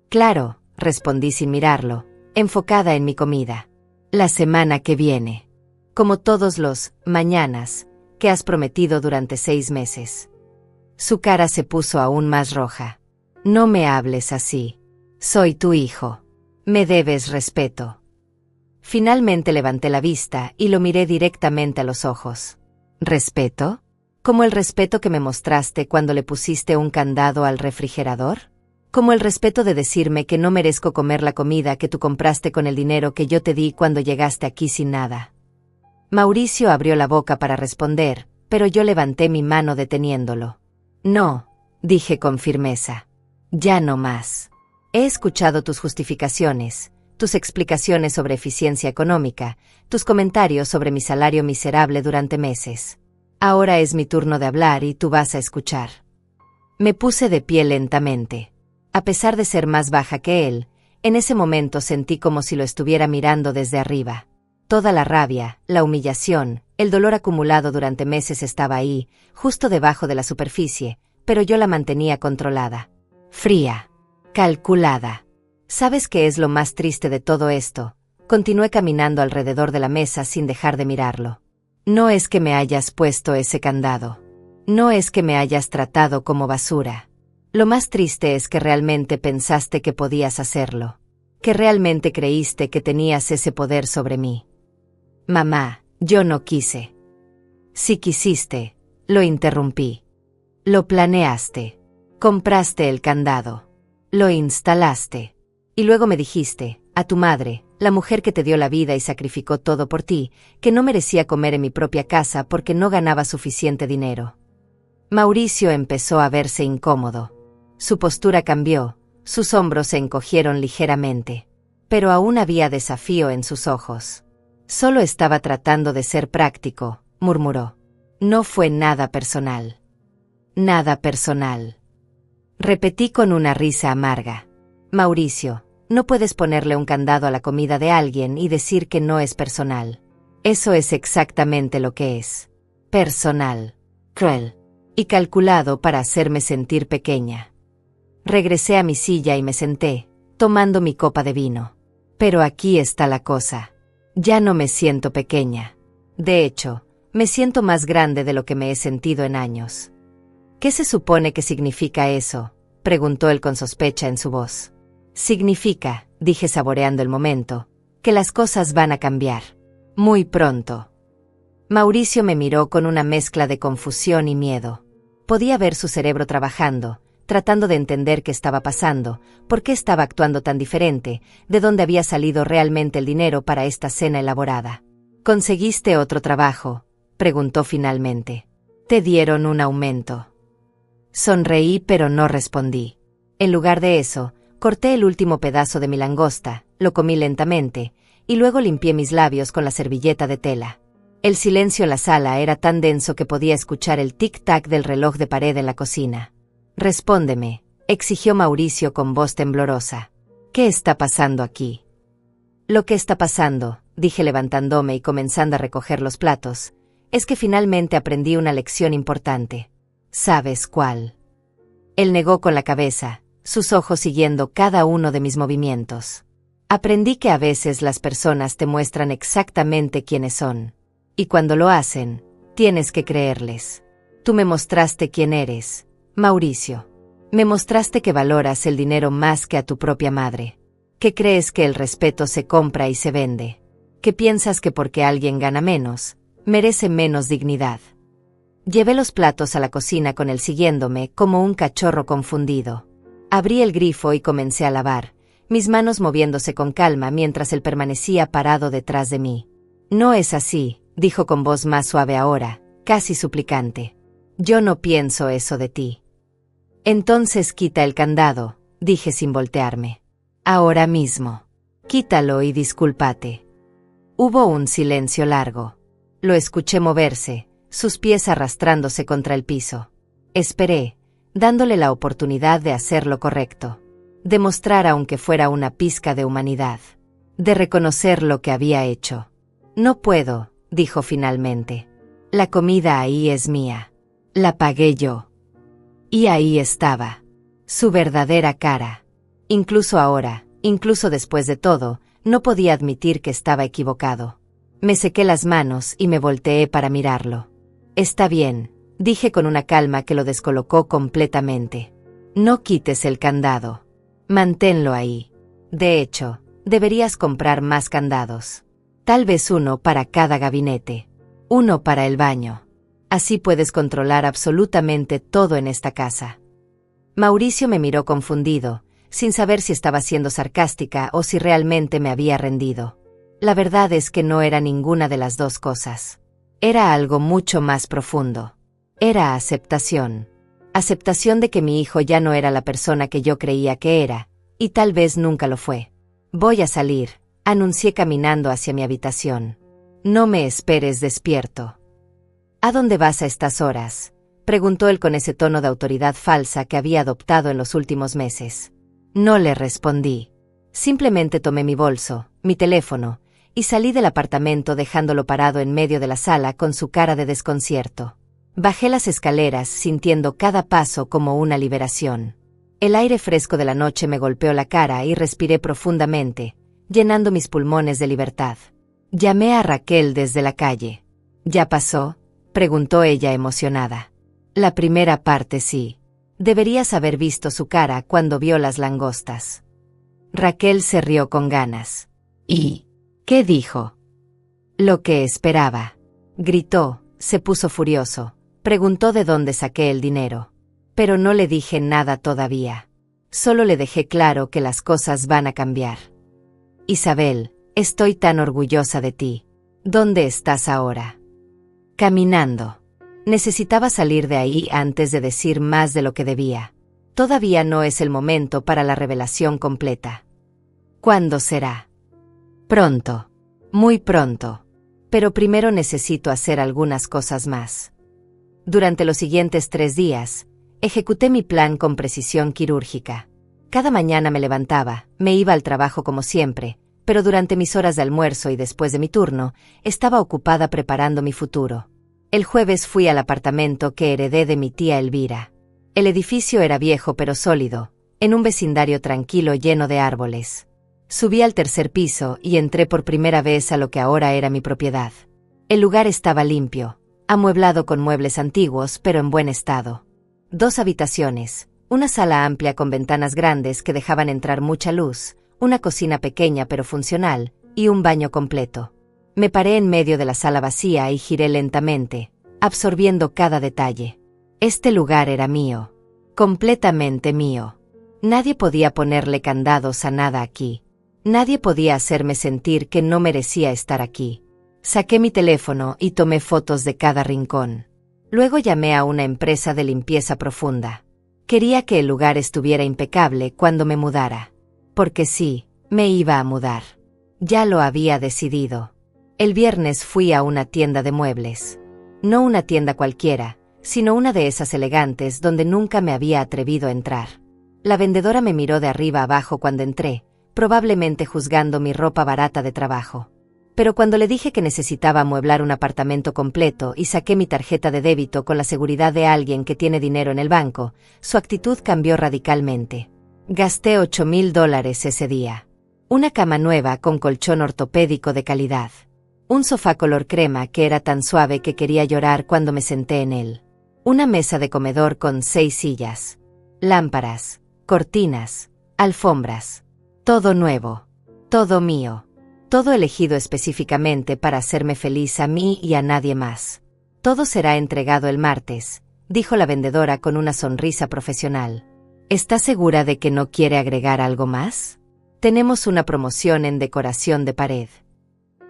Claro, respondí sin mirarlo, enfocada en mi comida. La semana que viene. Como todos los mañanas que has prometido durante 6 meses. Su cara se puso aún más roja. No me hables así. Soy tu hijo. Me debes respeto. Finalmente levanté la vista y lo miré directamente a los ojos. ¿Respeto? ¿Como el respeto que me mostraste cuando le pusiste un candado al refrigerador? ¿Como el respeto de decirme que no merezco comer la comida que tú compraste con el dinero que yo te di cuando llegaste aquí sin nada? Mauricio abrió la boca para responder, pero yo levanté mi mano deteniéndolo. No, dije con firmeza. Ya no más. He escuchado tus justificaciones, tus explicaciones sobre eficiencia económica, tus comentarios sobre mi salario miserable durante meses. Ahora es mi turno de hablar y tú vas a escuchar. Me puse de pie lentamente. A pesar de ser más baja que él, en ese momento sentí como si lo estuviera mirando desde arriba. Toda la rabia, la humillación, el dolor acumulado durante meses estaba ahí, justo debajo de la superficie, pero yo la mantenía controlada. Fría. Calculada. ¿Sabes qué es lo más triste de todo esto? Continué caminando alrededor de la mesa sin dejar de mirarlo. No es que me hayas puesto ese candado. No es que me hayas tratado como basura. Lo más triste es que realmente pensaste que podías hacerlo. Que realmente creíste que tenías ese poder sobre mí. Mamá, yo no quise. Si quisiste, lo interrumpí. Lo planeaste. Compraste el candado. Lo instalaste. Y luego me dijiste, a tu madre, la mujer que te dio la vida y sacrificó todo por ti, que no merecía comer en mi propia casa porque no ganaba suficiente dinero. Mauricio empezó a verse incómodo. Su postura cambió, sus hombros se encogieron ligeramente. Pero aún había desafío en sus ojos. Solo estaba tratando de ser práctico, murmuró. No fue nada personal. Nada personal. Repetí con una risa amarga. Mauricio, no puedes ponerle un candado a la comida de alguien y decir que no es personal. Eso es exactamente lo que es. Personal. Cruel. Y calculado para hacerme sentir pequeña. Regresé a mi silla y me senté, tomando mi copa de vino. Pero aquí está la cosa. Ya no me siento pequeña. De hecho, me siento más grande de lo que me he sentido en años. ¿Qué se supone que significa eso?, preguntó él con sospecha en su voz. Significa, dije saboreando el momento, que las cosas van a cambiar. Muy pronto. Mauricio me miró con una mezcla de confusión y miedo. Podía ver su cerebro trabajando, tratando de entender qué estaba pasando, por qué estaba actuando tan diferente, de dónde había salido realmente el dinero para esta cena elaborada. ¿Conseguiste otro trabajo?, preguntó finalmente. ¿Te dieron un aumento? Sonreí pero no respondí. En lugar de eso, corté el último pedazo de mi langosta, lo comí lentamente, y luego limpié mis labios con la servilleta de tela. El silencio en la sala era tan denso que podía escuchar el tic-tac del reloj de pared en la cocina. Respóndeme, exigió Mauricio con voz temblorosa. ¿Qué está pasando aquí? Lo que está pasando, dije levantándome y comenzando a recoger los platos, es que finalmente aprendí una lección importante. ¿Sabes cuál? Él negó con la cabeza, sus ojos siguiendo cada uno de mis movimientos. Aprendí que a veces las personas te muestran exactamente quiénes son. Y cuando lo hacen, tienes que creerles. Tú me mostraste quién eres, Mauricio. Me mostraste que valoras el dinero más que a tu propia madre. Que crees que el respeto se compra y se vende. Que piensas que porque alguien gana menos, merece menos dignidad. Llevé los platos a la cocina con él siguiéndome como un cachorro confundido. Abrí el grifo y comencé a lavar, mis manos moviéndose con calma mientras él permanecía parado detrás de mí. No es así, dijo con voz más suave ahora, casi suplicante. Yo no pienso eso de ti. Entonces quita el candado, dije sin voltearme. Ahora mismo. Quítalo y discúlpate. Hubo un silencio largo. Lo escuché moverse, sus pies arrastrándose contra el piso. Esperé, dándole la oportunidad de hacer lo correcto. De mostrar aunque fuera una pizca de humanidad. De reconocer lo que había hecho. No puedo, dijo finalmente. La comida ahí es mía. La pagué yo. Y ahí estaba. Su verdadera cara. Incluso ahora, incluso después de todo, no podía admitir que estaba equivocado. Me sequé las manos y me volteé para mirarlo. Está bien, dije con una calma que lo descolocó completamente. No quites el candado. Manténlo ahí. De hecho, deberías comprar más candados. Tal vez uno para cada gabinete. Uno para el baño. Así puedes controlar absolutamente todo en esta casa. Mauricio me miró confundido, sin saber si estaba siendo sarcástica o si realmente me había rendido. La verdad es que no era ninguna de las dos cosas. Era algo mucho más profundo. Era aceptación. Aceptación de que mi hijo ya no era la persona que yo creía que era, y tal vez nunca lo fue. Voy a salir, anuncié caminando hacia mi habitación. No me esperes despierto. ¿A dónde vas a estas horas?, preguntó él con ese tono de autoridad falsa que había adoptado en los últimos meses. No le respondí. Simplemente tomé mi bolso, mi teléfono, y salí del apartamento dejándolo parado en medio de la sala con su cara de desconcierto. Bajé las escaleras sintiendo cada paso como una liberación. El aire fresco de la noche me golpeó la cara y respiré profundamente, llenando mis pulmones de libertad. Llamé a Raquel desde la calle. ¿Ya pasó?, preguntó ella emocionada. La primera parte sí. Deberías haber visto su cara cuando vio las langostas. Raquel se rió con ganas. ¿Y qué dijo? Lo que esperaba. Gritó, se puso furioso, preguntó de dónde saqué el dinero. Pero no le dije nada todavía. Solo le dejé claro que las cosas van a cambiar. Isabel, estoy tan orgullosa de ti. ¿Dónde estás ahora? Caminando. Necesitaba salir de ahí antes de decir más de lo que debía. Todavía no es el momento para la revelación completa. ¿Cuándo será? Pronto. Muy pronto. Pero primero necesito hacer algunas cosas más. Durante los siguientes 3 días, ejecuté mi plan con precisión quirúrgica. Cada mañana me levantaba, me iba al trabajo como siempre, pero durante mis horas de almuerzo y después de mi turno, estaba ocupada preparando mi futuro. El jueves fui al apartamento que heredé de mi tía Elvira. El edificio era viejo pero sólido, en un vecindario tranquilo lleno de árboles. Subí al 3er piso y entré por primera vez a lo que ahora era mi propiedad. El lugar estaba limpio, amueblado con muebles antiguos pero en buen estado. 2 habitaciones, una sala amplia con ventanas grandes que dejaban entrar mucha luz, una cocina pequeña pero funcional, y un baño completo. Me paré en medio de la sala vacía y giré lentamente, absorbiendo cada detalle. Este lugar era mío. Completamente mío. Nadie podía ponerle candados a nada aquí. Nadie podía hacerme sentir que no merecía estar aquí. Saqué mi teléfono y tomé fotos de cada rincón. Luego llamé a una empresa de limpieza profunda. Quería que el lugar estuviera impecable cuando me mudara. Porque sí, me iba a mudar. Ya lo había decidido. El viernes fui a una tienda de muebles. No una tienda cualquiera, sino una de esas elegantes donde nunca me había atrevido a entrar. La vendedora me miró de arriba abajo cuando entré, probablemente juzgando mi ropa barata de trabajo. Pero cuando le dije que necesitaba amueblar un apartamento completo y saqué mi tarjeta de débito con la seguridad de alguien que tiene dinero en el banco, su actitud cambió radicalmente. Gasté $8,000 ese día. Una cama nueva con colchón ortopédico de calidad. Un sofá color crema que era tan suave que quería llorar cuando me senté en él. Una mesa de comedor con 6 sillas. Lámparas, cortinas, alfombras. Todo nuevo. Todo mío. Todo elegido específicamente para hacerme feliz a mí y a nadie más. Todo será entregado el martes, dijo la vendedora con una sonrisa profesional. ¿Está segura de que no quiere agregar algo más? Tenemos una promoción en decoración de pared.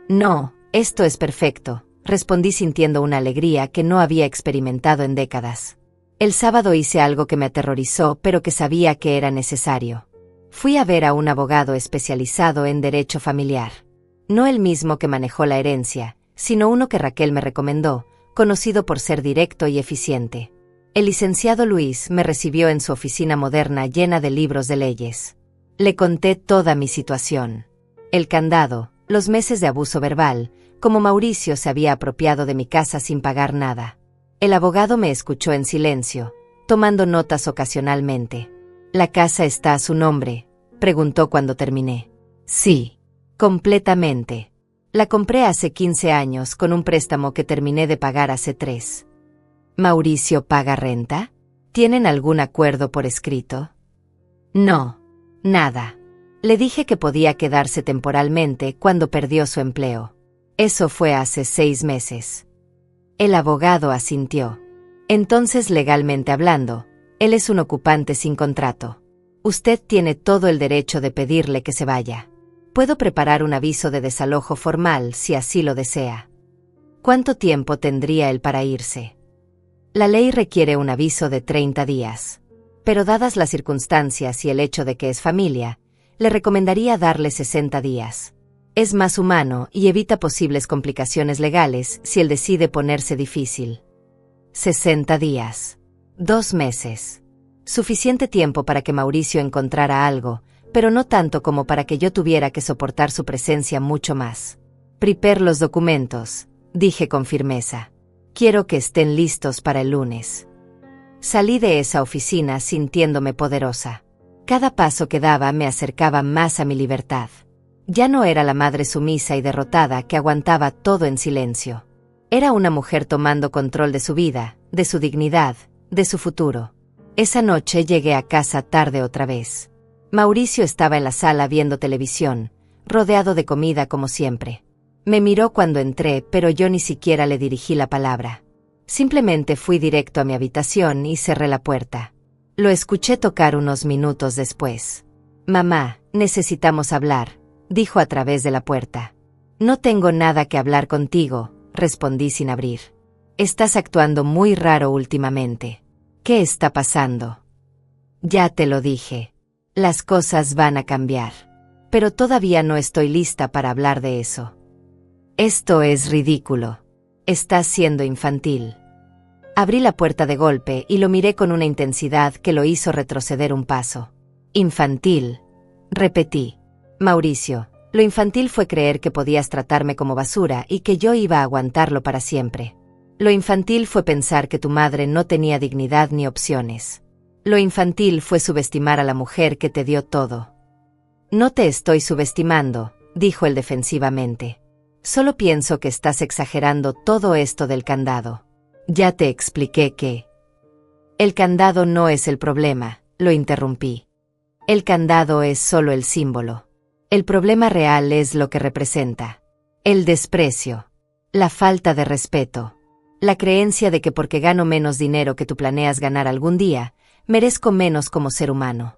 No, esto es perfecto, respondí sintiendo una alegría que no había experimentado en décadas. El sábado hice algo que me aterrorizó pero que sabía que era necesario. Fui a ver a un abogado especializado en derecho familiar. No el mismo que manejó la herencia, sino uno que Raquel me recomendó, conocido por ser directo y eficiente. El licenciado Luis me recibió en su oficina moderna llena de libros de leyes. Le conté toda mi situación. El candado, los meses de abuso verbal, cómo Mauricio se había apropiado de mi casa sin pagar nada. El abogado me escuchó en silencio, tomando notas ocasionalmente. ¿La casa está a su nombre?, preguntó cuando terminé. Sí, completamente. La compré hace 15 años con un préstamo que terminé de pagar hace 3. ¿Mauricio paga renta? ¿Tienen algún acuerdo por escrito? No, nada. Le dije que podía quedarse temporalmente cuando perdió su empleo. Eso fue hace 6 meses. El abogado asintió. Entonces, legalmente hablando, él es un ocupante sin contrato. Usted tiene todo el derecho de pedirle que se vaya. Puedo preparar un aviso de desalojo formal si así lo desea. ¿Cuánto tiempo tendría él para irse? La ley requiere un aviso de 30 días. Pero dadas las circunstancias y el hecho de que es familia, le recomendaría darle 60 días. Es más humano y evita posibles complicaciones legales si él decide ponerse difícil. 60 días. 2 meses. Suficiente tiempo para que Mauricio encontrara algo, pero no tanto como para que yo tuviera que soportar su presencia mucho más. Prepare los documentos, dije con firmeza. Quiero que estén listos para el lunes. Salí de esa oficina sintiéndome poderosa. Cada paso que daba me acercaba más a mi libertad. Ya no era la madre sumisa y derrotada que aguantaba todo en silencio. Era una mujer tomando control de su vida, de su dignidad, de su futuro. Esa noche llegué a casa tarde otra vez. Mauricio estaba en la sala viendo televisión, rodeado de comida como siempre. Me miró cuando entré, pero yo ni siquiera le dirigí la palabra. Simplemente fui directo a mi habitación y cerré la puerta. Lo escuché tocar unos minutos después. «Mamá, necesitamos hablar», dijo a través de la puerta. «No tengo nada que hablar contigo», respondí sin abrir. «Estás actuando muy raro últimamente. ¿Qué está pasando?» «Ya te lo dije. Las cosas van a cambiar. Pero todavía no estoy lista para hablar de eso». «Esto es ridículo. Estás siendo infantil». Abrí la puerta de golpe y lo miré con una intensidad que lo hizo retroceder un paso. «Infantil», repetí. «Mauricio, lo infantil fue creer que podías tratarme como basura y que yo iba a aguantarlo para siempre. Lo infantil fue pensar que tu madre no tenía dignidad ni opciones. Lo infantil fue subestimar a la mujer que te dio todo». «No te estoy subestimando», dijo él defensivamente. «Solo pienso que estás exagerando todo esto del candado. Ya te expliqué que...». «El candado no es el problema», lo interrumpí. «El candado es solo el símbolo. El problema real es lo que representa. El desprecio. La falta de respeto. La creencia de que porque gano menos dinero que tú planeas ganar algún día, merezco menos como ser humano».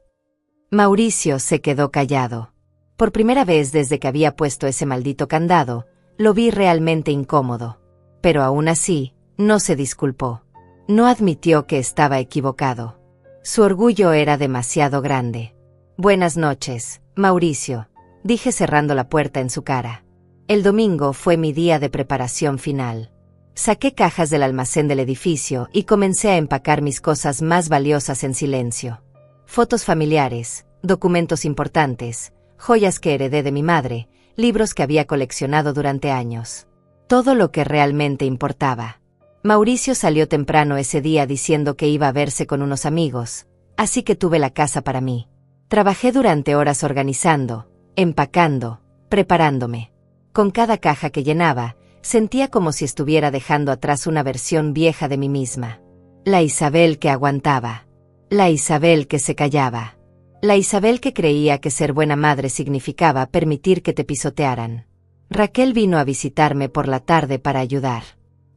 Mauricio se quedó callado. Por primera vez desde que había puesto ese maldito candado, lo vi realmente incómodo. Pero aún así, no se disculpó. No admitió que estaba equivocado. Su orgullo era demasiado grande. «Buenas noches, Mauricio», dije cerrando la puerta en su cara. El domingo fue mi día de preparación final. Saqué cajas del almacén del edificio y comencé a empacar mis cosas más valiosas en silencio. Fotos familiares, documentos importantes, joyas que heredé de mi madre, libros que había coleccionado durante años. Todo lo que realmente importaba. Mauricio salió temprano ese día diciendo que iba a verse con unos amigos, así que tuve la casa para mí. Trabajé durante horas organizando, empacando, preparándome. Con cada caja que llenaba, sentía como si estuviera dejando atrás una versión vieja de mí misma. La Isabel que aguantaba. La Isabel que se callaba. La Isabel que creía que ser buena madre significaba permitir que te pisotearan. Raquel vino a visitarme por la tarde para ayudar.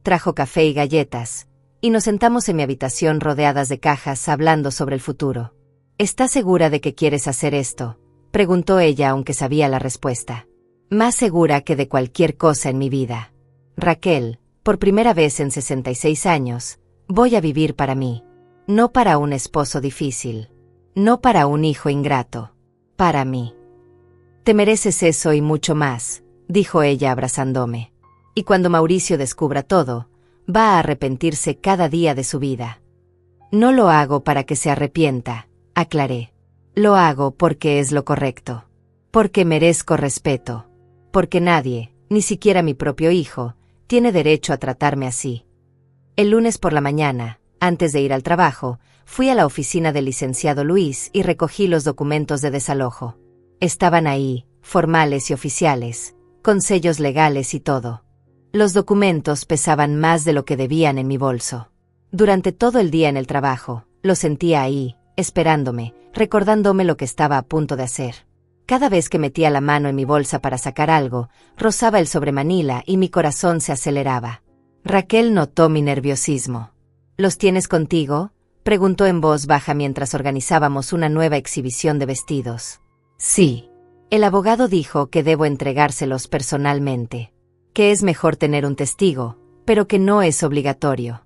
Trajo café y galletas, y nos sentamos en mi habitación rodeadas de cajas hablando sobre el futuro. «¿Estás segura de que quieres hacer esto?», preguntó ella aunque sabía la respuesta. «Más segura que de cualquier cosa en mi vida. Raquel, por primera vez en 66 años, voy a vivir para mí. No para un esposo difícil. No para un hijo ingrato. Para mí. Te mereces eso y mucho más», dijo ella abrazándome. «Y cuando Mauricio descubra todo, va a arrepentirse cada día de su vida». «No lo hago para que se arrepienta», aclaré. «Lo hago porque es lo correcto. Porque merezco respeto. Porque nadie, ni siquiera mi propio hijo, tiene derecho a tratarme así». El lunes por la mañana, antes de ir al trabajo, fui a la oficina del licenciado Luis y recogí los documentos de desalojo. Estaban ahí, formales y oficiales, con sellos legales y todo. Los documentos pesaban más de lo que debían en mi bolso. Durante todo el día en el trabajo, lo sentía ahí, esperándome, recordándome lo que estaba a punto de hacer. Cada vez que metía la mano en mi bolsa para sacar algo, rozaba el sobremanila y mi corazón se aceleraba. Raquel notó mi nerviosismo. «¿Los tienes contigo?», preguntó en voz baja mientras organizábamos una nueva exhibición de vestidos. «Sí». El abogado dijo que debo entregárselos personalmente. Que es mejor tener un testigo, pero que no es obligatorio.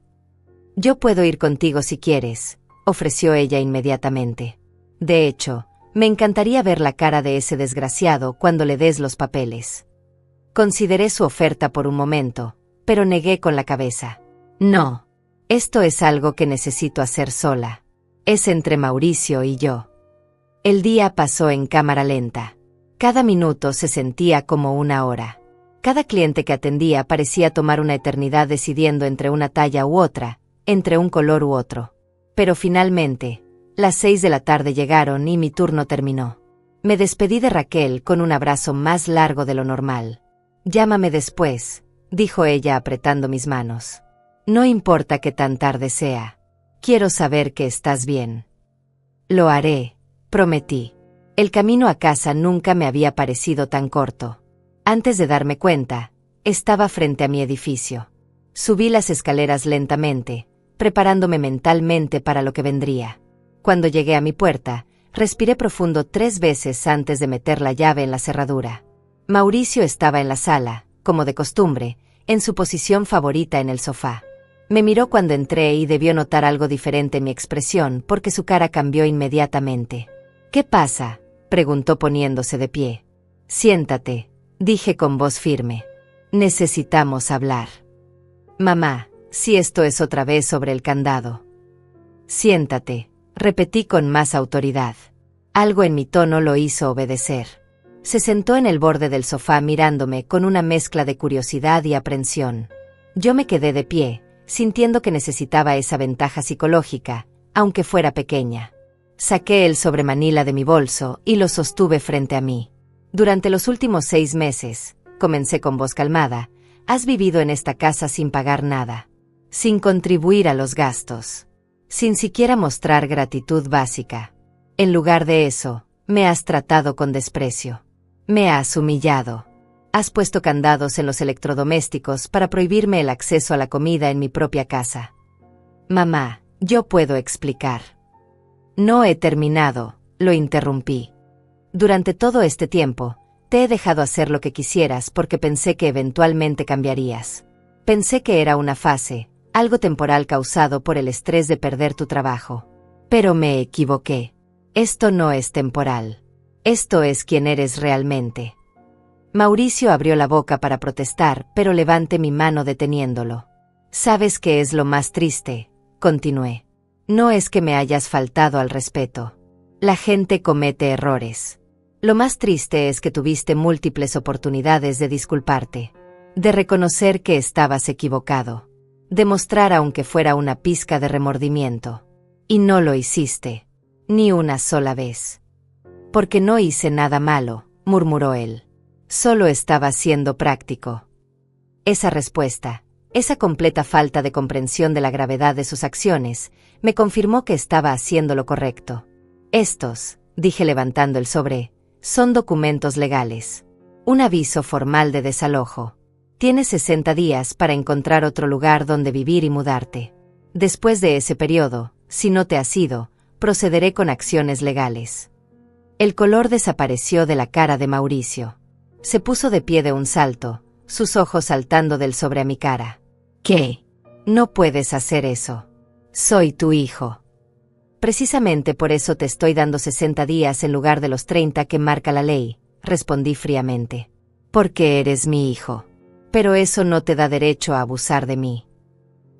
«Yo puedo ir contigo si quieres», ofreció ella inmediatamente. De hecho, Me encantaría ver la cara de ese desgraciado cuando le des los papeles. Consideré su oferta por un momento, pero negué con la cabeza. No. Esto es algo que necesito hacer sola. Es entre Mauricio y yo. El día pasó en cámara lenta. Cada minuto se sentía como una hora. Cada cliente que atendía parecía tomar una eternidad decidiendo entre una talla u otra, entre un color u otro. Pero finalmente, las 6 de la tarde llegaron y mi turno terminó. Me despedí de Raquel con un abrazo más largo de lo normal. Llámame después, dijo ella apretando mis manos. No importa que tan tarde sea. Quiero saber que estás bien. Lo haré, prometí. El camino a casa nunca me había parecido tan corto. Antes de darme cuenta, estaba frente a mi edificio. Subí las escaleras lentamente, preparándome mentalmente para lo que vendría. Cuando llegué a mi puerta, respiré profundo 3 veces antes de meter la llave en la cerradura. Mauricio estaba en la sala, como de costumbre, en su posición favorita en el sofá. Me miró cuando entré y debió notar algo diferente en mi expresión porque su cara cambió inmediatamente. ¿Qué pasa?, preguntó poniéndose de pie. Siéntate, dije con voz firme. Necesitamos hablar. Mamá, si esto es otra vez sobre el candado. Siéntate, repetí con más autoridad. Algo en mi tono lo hizo obedecer. Se sentó en el borde del sofá mirándome con una mezcla de curiosidad y aprensión. Yo me quedé de pie, sintiendo que necesitaba esa ventaja psicológica, aunque fuera pequeña. Saqué el sobremanila de mi bolso y lo sostuve frente a mí. Durante los últimos 6 meses, comencé con voz calmada, has vivido en esta casa sin pagar nada, sin contribuir a los gastos, sin siquiera mostrar gratitud básica. En lugar de eso, me has tratado con desprecio. Me has humillado. Has puesto candados en los electrodomésticos para prohibirme el acceso a la comida en mi propia casa. Mamá, yo puedo explicar. No he terminado, lo interrumpí. Durante todo este tiempo, te he dejado hacer lo que quisieras porque pensé que eventualmente cambiarías. Pensé que era una fase, algo temporal causado por el estrés de perder tu trabajo. Pero me equivoqué. Esto no es temporal. Esto es quien eres realmente. Mauricio abrió la boca para protestar, pero levanté mi mano deteniéndolo. ¿Sabes qué es lo más triste?, continué. No es que me hayas faltado al respeto. La gente comete errores. Lo más triste es que tuviste múltiples oportunidades de disculparte, de reconocer que estabas equivocado, de mostrar aunque fuera una pizca de remordimiento. Y no lo hiciste, ni una sola vez. Porque no hice nada malo, murmuró él. Solo estaba siendo práctico. Esa respuesta, esa completa falta de comprensión de la gravedad de sus acciones, me confirmó que estaba haciendo lo correcto. Estos, dije levantando el sobre, son documentos legales. Un aviso formal de desalojo. Tienes 60 días para encontrar otro lugar donde vivir y mudarte. Después de ese periodo, si no te has ido, procederé con acciones legales. El color desapareció de la cara de Mauricio. Se puso de pie de un salto, sus ojos saltando del sobre a mi cara. ¿Qué? No puedes hacer eso. Soy tu hijo. Precisamente por eso te estoy dando 60 días en lugar de los 30 que marca la ley, respondí fríamente. Porque eres mi hijo. Pero eso no te da derecho a abusar de mí.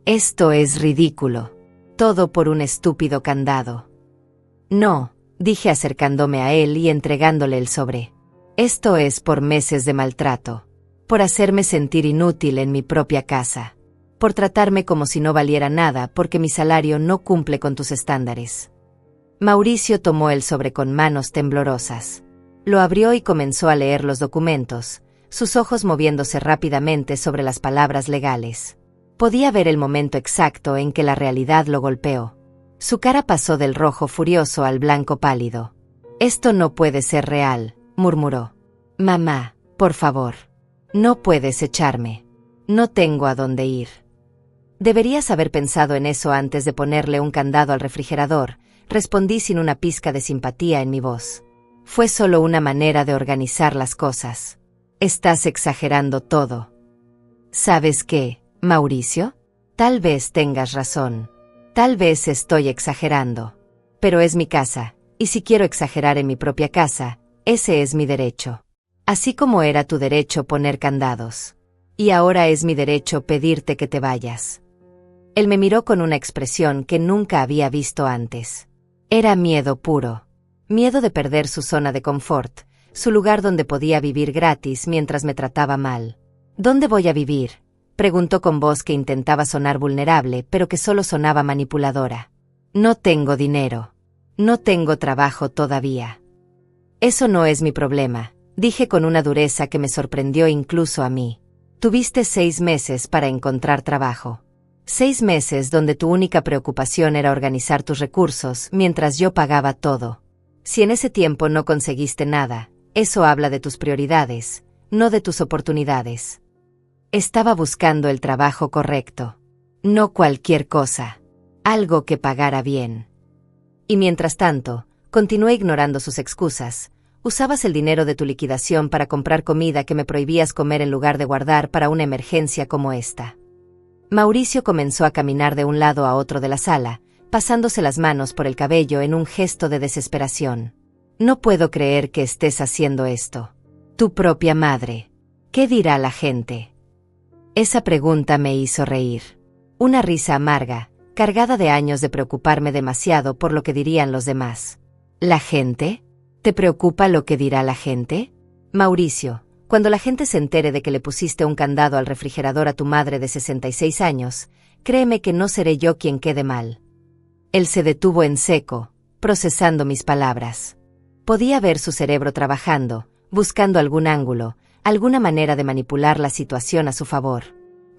Esto es ridículo. Todo por un estúpido candado. No, dije acercándome a él y entregándole el sobre. Esto es por meses de maltrato. Por hacerme sentir inútil en mi propia casa. Por tratarme como si no valiera nada porque mi salario no cumple con tus estándares. Mauricio tomó el sobre con manos temblorosas. Lo abrió y comenzó a leer los documentos, sus ojos moviéndose rápidamente sobre las palabras legales. Podía ver el momento exacto en que la realidad lo golpeó. Su cara pasó del rojo furioso al blanco pálido. Esto no puede ser real, murmuró. Mamá, por favor. No puedes echarme. No tengo a dónde ir. Deberías haber pensado en eso antes de ponerle un candado al refrigerador, respondí sin una pizca de simpatía en mi voz. Fue solo una manera de organizar las cosas. Estás exagerando todo. ¿Sabes qué, Mauricio? Tal vez tengas razón. Tal vez estoy exagerando. Pero es mi casa, Y si quiero exagerar en mi propia casa, ese es mi derecho. Así como era tu derecho poner candados. Y ahora es mi derecho pedirte que te vayas. Él me miró con una expresión que nunca había visto antes. Era miedo puro. Miedo de perder su zona de confort, su lugar donde podía vivir gratis mientras me trataba mal. ¿Dónde voy a vivir?, preguntó con voz que intentaba sonar vulnerable, pero que solo sonaba manipuladora. No tengo dinero. No tengo trabajo todavía. Eso no es mi problema, dije con una dureza que me sorprendió incluso a mí. Tuviste 6 meses para encontrar trabajo. 6 meses donde tu única preocupación era organizar tus recursos mientras yo pagaba todo. Si en ese tiempo no conseguiste nada, eso habla de tus prioridades, no de tus oportunidades. Estaba buscando el trabajo correcto. No cualquier cosa. Algo que pagara bien. Y mientras tanto, continué ignorando sus excusas. Usabas el dinero de tu liquidación para comprar comida que me prohibías comer en lugar de guardar para una emergencia como esta. Mauricio comenzó a caminar de un lado a otro de la sala, pasándose las manos por el cabello en un gesto de desesperación. No puedo creer que estés haciendo esto. Tu propia madre. ¿Qué dirá la gente? Esa pregunta me hizo reír. Una risa amarga, cargada de años de preocuparme demasiado por lo que dirían los demás. ¿La gente? ¿Te preocupa lo que dirá la gente? Mauricio, cuando la gente se entere de que le pusiste un candado al refrigerador a tu madre de 66 años, créeme que no seré yo quien quede mal. Él se detuvo en seco, procesando mis palabras. Podía ver su cerebro trabajando, buscando algún ángulo, alguna manera de manipular la situación a su favor.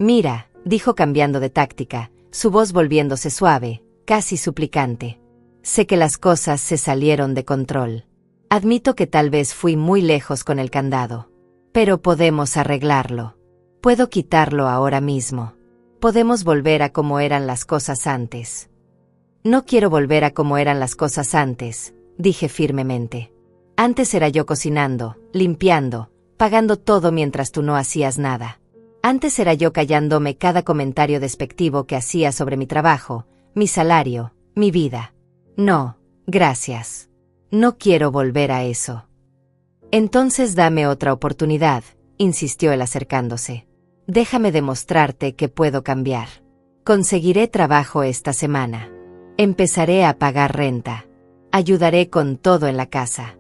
Mira, dijo cambiando de táctica, su voz volviéndose suave, casi suplicante. Sé que las cosas se salieron de control. Admito que tal vez fui muy lejos con el candado. Pero podemos arreglarlo. Puedo quitarlo ahora mismo. Podemos volver a como eran las cosas antes. No quiero volver a como eran las cosas antes, dije firmemente. Antes era yo cocinando, limpiando, pagando todo mientras tú no hacías nada. Antes era yo callándome cada comentario despectivo que hacía sobre mi trabajo, mi salario, mi vida. No, gracias. No quiero volver a eso. Entonces dame otra oportunidad, insistió él acercándose. Déjame demostrarte que puedo cambiar. Conseguiré trabajo esta semana. Empezaré a pagar renta. Ayudaré con todo en la casa.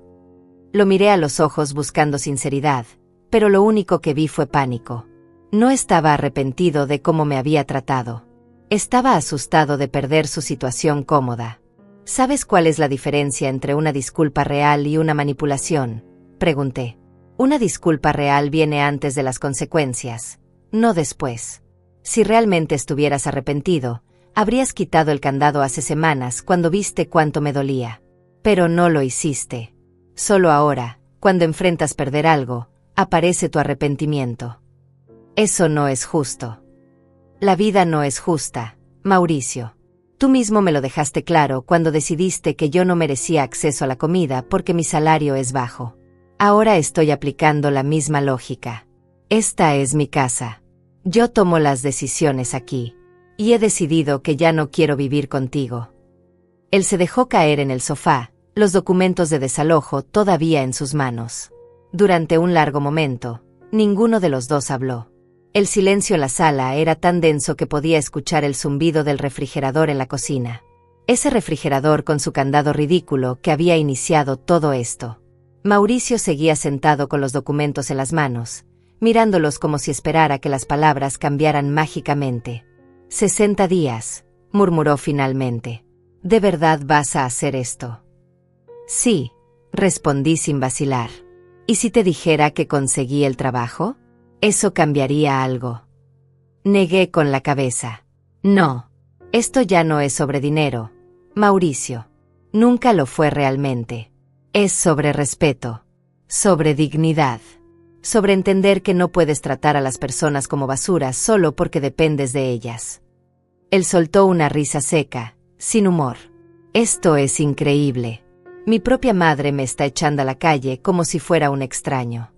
Lo miré a los ojos buscando sinceridad, pero lo único que vi fue pánico. No estaba arrepentido de cómo me había tratado. Estaba asustado de perder su situación cómoda. ¿Sabes cuál es la diferencia entre una disculpa real y una manipulación?, pregunté. Una disculpa real viene antes de las consecuencias, no después. Si realmente estuvieras arrepentido, habrías quitado el candado hace semanas cuando viste cuánto me dolía. Pero no lo hiciste. Solo ahora, cuando enfrentas perder algo, aparece tu arrepentimiento. Eso no es justo. La vida no es justa, Mauricio. Tú mismo me lo dejaste claro cuando decidiste que yo no merecía acceso a la comida porque mi salario es bajo. Ahora estoy aplicando la misma lógica. Esta es mi casa. Yo tomo las decisiones aquí. Y he decidido que ya no quiero vivir contigo. Él se dejó caer en el sofá, los documentos de desalojo todavía en sus manos. Durante un largo momento, ninguno de los dos habló. El silencio en la sala era tan denso que podía escuchar el zumbido del refrigerador en la cocina. Ese refrigerador con su candado ridículo que había iniciado todo esto. Mauricio seguía sentado con los documentos en las manos, mirándolos como si esperara que las palabras cambiaran mágicamente. 60 días, murmuró finalmente. ¿De verdad vas a hacer esto? Sí, respondí sin vacilar. ¿Y si te dijera que conseguí el trabajo? ¿Eso cambiaría algo? Negué con la cabeza. No, esto ya no es sobre dinero, Mauricio. Nunca lo fue realmente. Es sobre respeto, sobre dignidad, sobre entender que no puedes tratar a las personas como basura solo porque dependes de ellas. Él soltó una risa seca, sin humor. Esto es increíble. Mi propia madre me está echando a la calle como si fuera un extraño.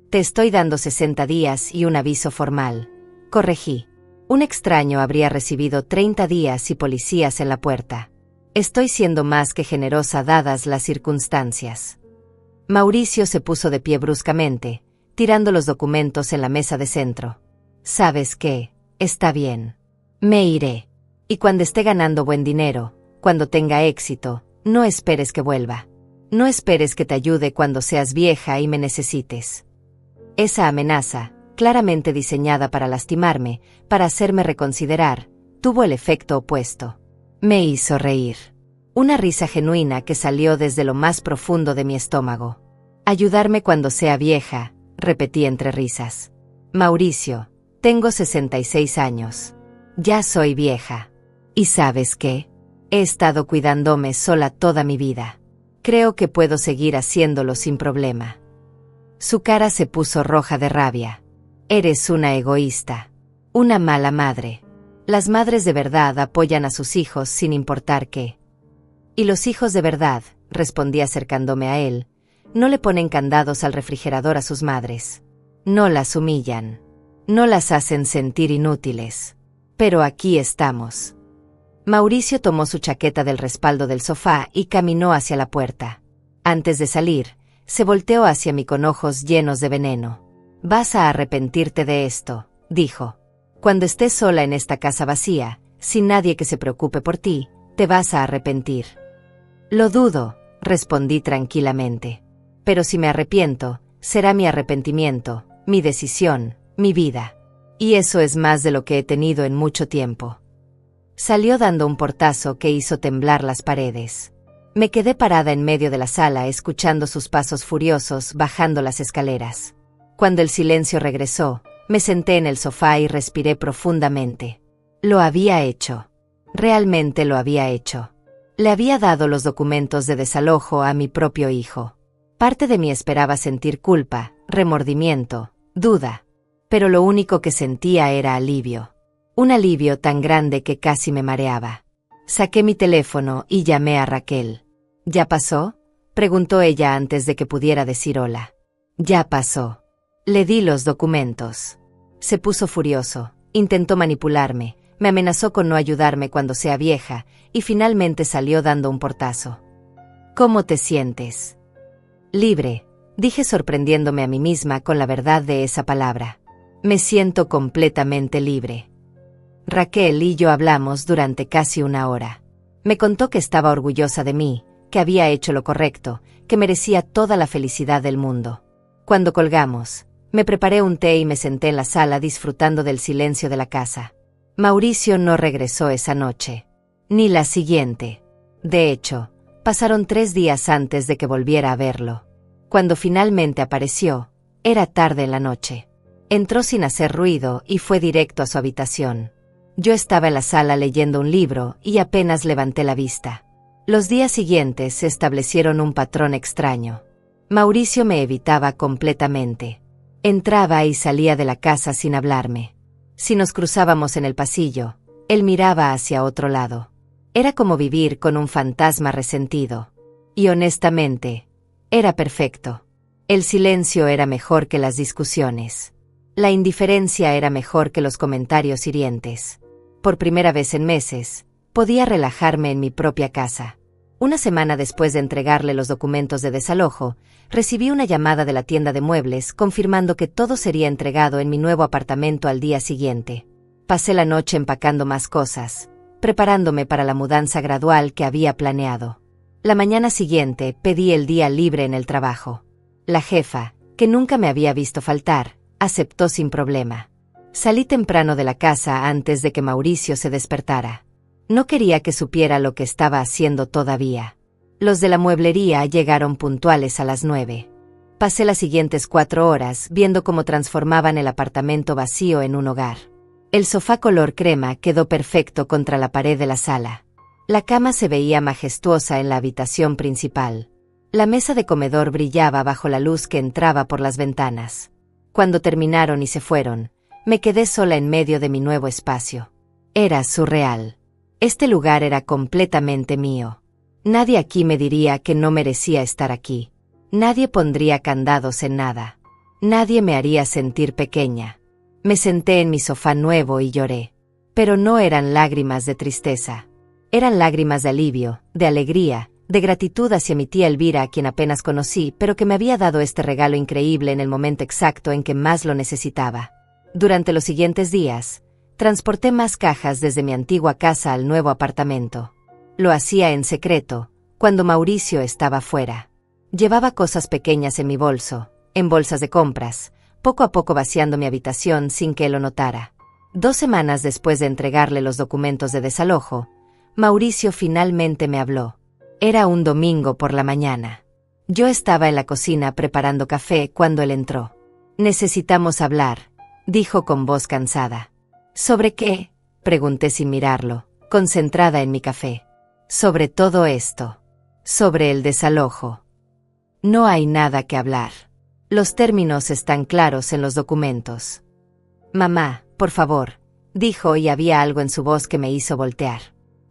Te estoy dando 60 días y un aviso formal, corregí. Un extraño habría recibido 30 días y policías en la puerta. Estoy siendo más que generosa dadas las circunstancias. Mauricio se puso de pie bruscamente, tirando los documentos en la mesa de centro. ¿Sabes qué? Está bien. Me iré. Y cuando esté ganando buen dinero, cuando tenga éxito, no esperes que vuelva. No esperes que te ayude cuando seas vieja y me necesites. Esa amenaza, claramente diseñada para lastimarme, para hacerme reconsiderar, tuvo el efecto opuesto. Me hizo reír. Una risa genuina que salió desde lo más profundo de mi estómago. Ayudarme cuando sea vieja, repetí entre risas. Mauricio, tengo 66 años. Ya soy vieja. ¿Y sabes qué? He estado cuidándome sola toda mi vida. Creo que puedo seguir haciéndolo sin problema. Su cara se puso roja de rabia. Eres una egoísta. Una mala madre. Las madres de verdad apoyan a sus hijos sin importar qué. Y los hijos de verdad, respondí acercándome a él, no le ponen candados al refrigerador a sus madres. No las humillan. No las hacen sentir inútiles. Pero aquí estamos. Mauricio tomó su chaqueta del respaldo del sofá y caminó hacia la puerta. Antes de salir, se volteó hacia mí con ojos llenos de veneno. Vas a arrepentirte de esto, dijo. Cuando estés sola en esta casa vacía, sin nadie que se preocupe por ti, te vas a arrepentir. Lo dudo, respondí tranquilamente. Pero si me arrepiento, será mi arrepentimiento, mi decisión, mi vida. Y eso es más de lo que he tenido en mucho tiempo. Salió dando un portazo que hizo temblar las paredes. Me quedé parada en medio de la sala escuchando sus pasos furiosos bajando las escaleras. Cuando el silencio regresó, me senté en el sofá y respiré profundamente. Lo había hecho. Realmente lo había hecho. Le había dado los documentos de desalojo a mi propio hijo. Parte de mí esperaba sentir culpa, remordimiento, duda. Pero lo único que sentía era alivio. Un alivio tan grande que casi me mareaba. Saqué mi teléfono y llamé a Raquel. ¿Ya pasó?, preguntó ella antes de que pudiera decir hola. Ya pasó. Le di los documentos. Se puso furioso, intentó manipularme, me amenazó con no ayudarme cuando sea vieja, y finalmente salió dando un portazo. ¿Cómo te sientes? Libre, dije sorprendiéndome a mí misma con la verdad de esa palabra. Me siento completamente libre. Raquel y yo hablamos durante casi una hora. Me contó que estaba orgullosa de mí, que había hecho lo correcto, que merecía toda la felicidad del mundo. Cuando colgamos, me preparé un té y me senté en la sala disfrutando del silencio de la casa. Mauricio no regresó esa noche. Ni la siguiente. De hecho, pasaron 3 días antes de que volviera a verlo. Cuando finalmente apareció, era tarde en la noche. Entró sin hacer ruido y fue directo a su habitación. Yo estaba en la sala leyendo un libro y apenas levanté la vista. Los días siguientes se establecieron un patrón extraño. Mauricio me evitaba completamente. Entraba y salía de la casa sin hablarme. Si nos cruzábamos en el pasillo, él miraba hacia otro lado. Era como vivir con un fantasma resentido. Y honestamente, era perfecto. El silencio era mejor que las discusiones. La indiferencia era mejor que los comentarios hirientes. Por primera vez en meses, podía relajarme en mi propia casa. Una semana después de entregarle los documentos de desalojo, recibí una llamada de la tienda de muebles confirmando que todo sería entregado en mi nuevo apartamento al día siguiente. Pasé la noche empacando más cosas, preparándome para la mudanza gradual que había planeado. La mañana siguiente pedí el día libre en el trabajo. La jefa, que nunca me había visto faltar, aceptó sin problema. Salí temprano de la casa antes de que Mauricio se despertara. No quería que supiera lo que estaba haciendo todavía. Los de la mueblería llegaron puntuales a las 9. Pasé las siguientes 4 horas viendo cómo transformaban el apartamento vacío en un hogar. El sofá color crema quedó perfecto contra la pared de la sala. La cama se veía majestuosa en la habitación principal. La mesa de comedor brillaba bajo la luz que entraba por las ventanas. Cuando terminaron y se fueron, me quedé sola en medio de mi nuevo espacio. Era surreal. Este lugar era completamente mío. Nadie aquí me diría que no merecía estar aquí. Nadie pondría candados en nada. Nadie me haría sentir pequeña. Me senté en mi sofá nuevo y lloré. Pero no eran lágrimas de tristeza. Eran lágrimas de alivio, de alegría, de gratitud hacia mi tía Elvira, a quien apenas conocí, pero que me había dado este regalo increíble en el momento exacto en que más lo necesitaba. Durante los siguientes días, transporté más cajas desde mi antigua casa al nuevo apartamento. Lo hacía en secreto, cuando Mauricio estaba fuera. Llevaba cosas pequeñas en mi bolso, en bolsas de compras, poco a poco vaciando mi habitación sin que él lo notara. 2 semanas después de entregarle los documentos de desalojo, Mauricio finalmente me habló. Era un domingo por la mañana. Yo estaba en la cocina preparando café cuando él entró. «Necesitamos hablar», dijo con voz cansada. «¿Sobre qué?», pregunté sin mirarlo, concentrada en mi café. «Sobre todo esto. Sobre el desalojo. No hay nada que hablar. Los términos están claros en los documentos». «Mamá, por favor», dijo, y había algo en su voz que me hizo voltear.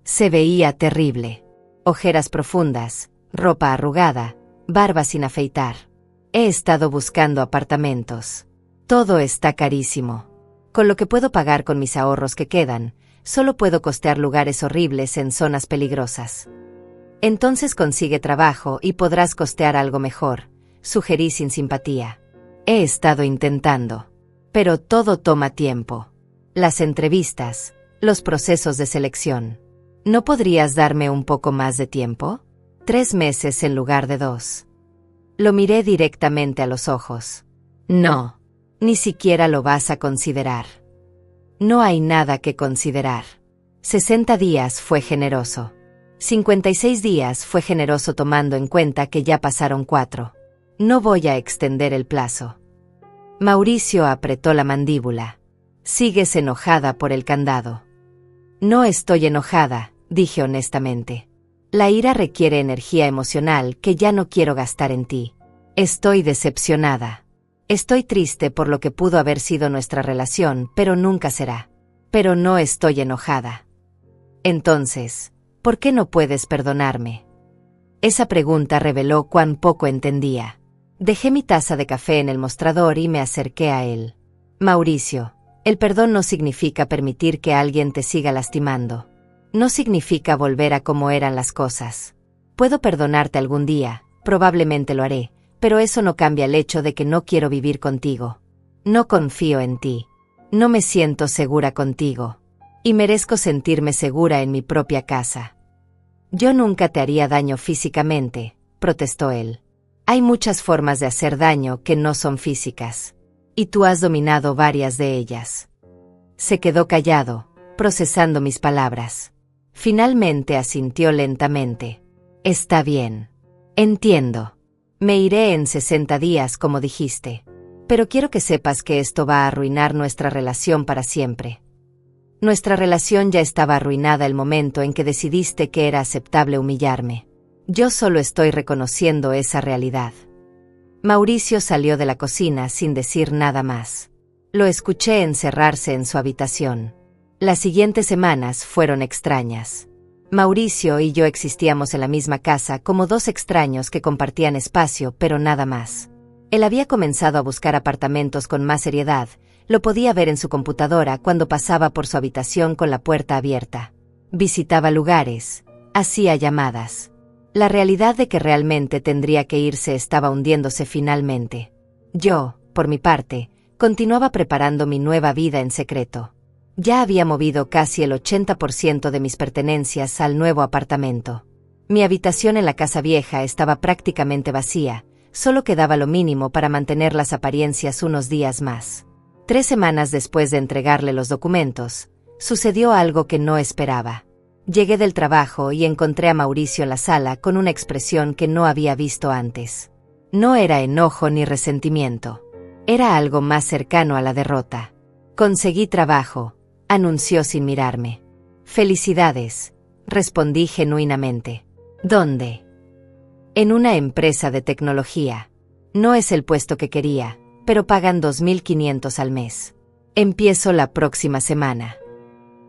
Se veía terrible. Ojeras profundas, ropa arrugada, barba sin afeitar. He estado buscando apartamentos. Todo está carísimo. Con lo que puedo pagar con mis ahorros que quedan, solo puedo costear lugares horribles en zonas peligrosas. Entonces consigue trabajo y podrás costear algo mejor, sugerí sin simpatía. He estado intentando. Pero todo toma tiempo. Las entrevistas, los procesos de selección. ¿No podrías darme un poco más de tiempo? 3 meses en lugar de 2. Lo miré directamente a los ojos. No. Ni siquiera lo vas a considerar. No hay nada que considerar. 60 días fue generoso. 56 días fue generoso tomando en cuenta que ya pasaron 4. No voy a extender el plazo. Mauricio apretó la mandíbula. Sigues enojada por el candado. No estoy enojada, dije honestamente. La ira requiere energía emocional que ya no quiero gastar en ti. Estoy decepcionada. Estoy triste por lo que pudo haber sido nuestra relación, pero nunca será. Pero no estoy enojada. Entonces, ¿por qué no puedes perdonarme? Esa pregunta reveló cuán poco entendía. Dejé mi taza de café en el mostrador y me acerqué a él. Mauricio, el perdón no significa permitir que alguien te siga lastimando. No significa volver a como eran las cosas. Puedo perdonarte algún día, probablemente lo haré, pero eso no cambia el hecho de que no quiero vivir contigo. No confío en ti. No me siento segura contigo. Y merezco sentirme segura en mi propia casa. Yo nunca te haría daño físicamente, protestó él. Hay muchas formas de hacer daño que no son físicas. Y tú has dominado varias de ellas. Se quedó callado, procesando mis palabras. Finalmente asintió lentamente. Está bien. Entiendo. Me iré en 60 días como dijiste. Pero quiero que sepas que esto va a arruinar nuestra relación para siempre. Nuestra relación ya estaba arruinada el momento en que decidiste que era aceptable humillarme. Yo solo estoy reconociendo esa realidad. Mauricio salió de la cocina sin decir nada más. Lo escuché encerrarse en su habitación. Las siguientes semanas fueron extrañas. Mauricio y yo existíamos en la misma casa como 2 extraños que compartían espacio, pero nada más. Él había comenzado a buscar apartamentos con más seriedad. Lo podía ver en su computadora cuando pasaba por su habitación con la puerta abierta. Visitaba lugares, hacía llamadas. La realidad de que realmente tendría que irse estaba hundiéndose finalmente. Yo, por mi parte, continuaba preparando mi nueva vida en secreto. Ya había movido casi el 80% de mis pertenencias al nuevo apartamento. Mi habitación en la casa vieja estaba prácticamente vacía, solo quedaba lo mínimo para mantener las apariencias unos días más. 3 semanas después de entregarle los documentos, sucedió algo que no esperaba. Llegué del trabajo y encontré a Mauricio en la sala con una expresión que no había visto antes. No era enojo ni resentimiento. Era algo más cercano a la derrota. Conseguí trabajo, anunció sin mirarme. Felicidades, respondí genuinamente. ¿Dónde? En una empresa de tecnología. No es el puesto que quería, pero pagan 2.500 al mes. Empiezo la próxima semana.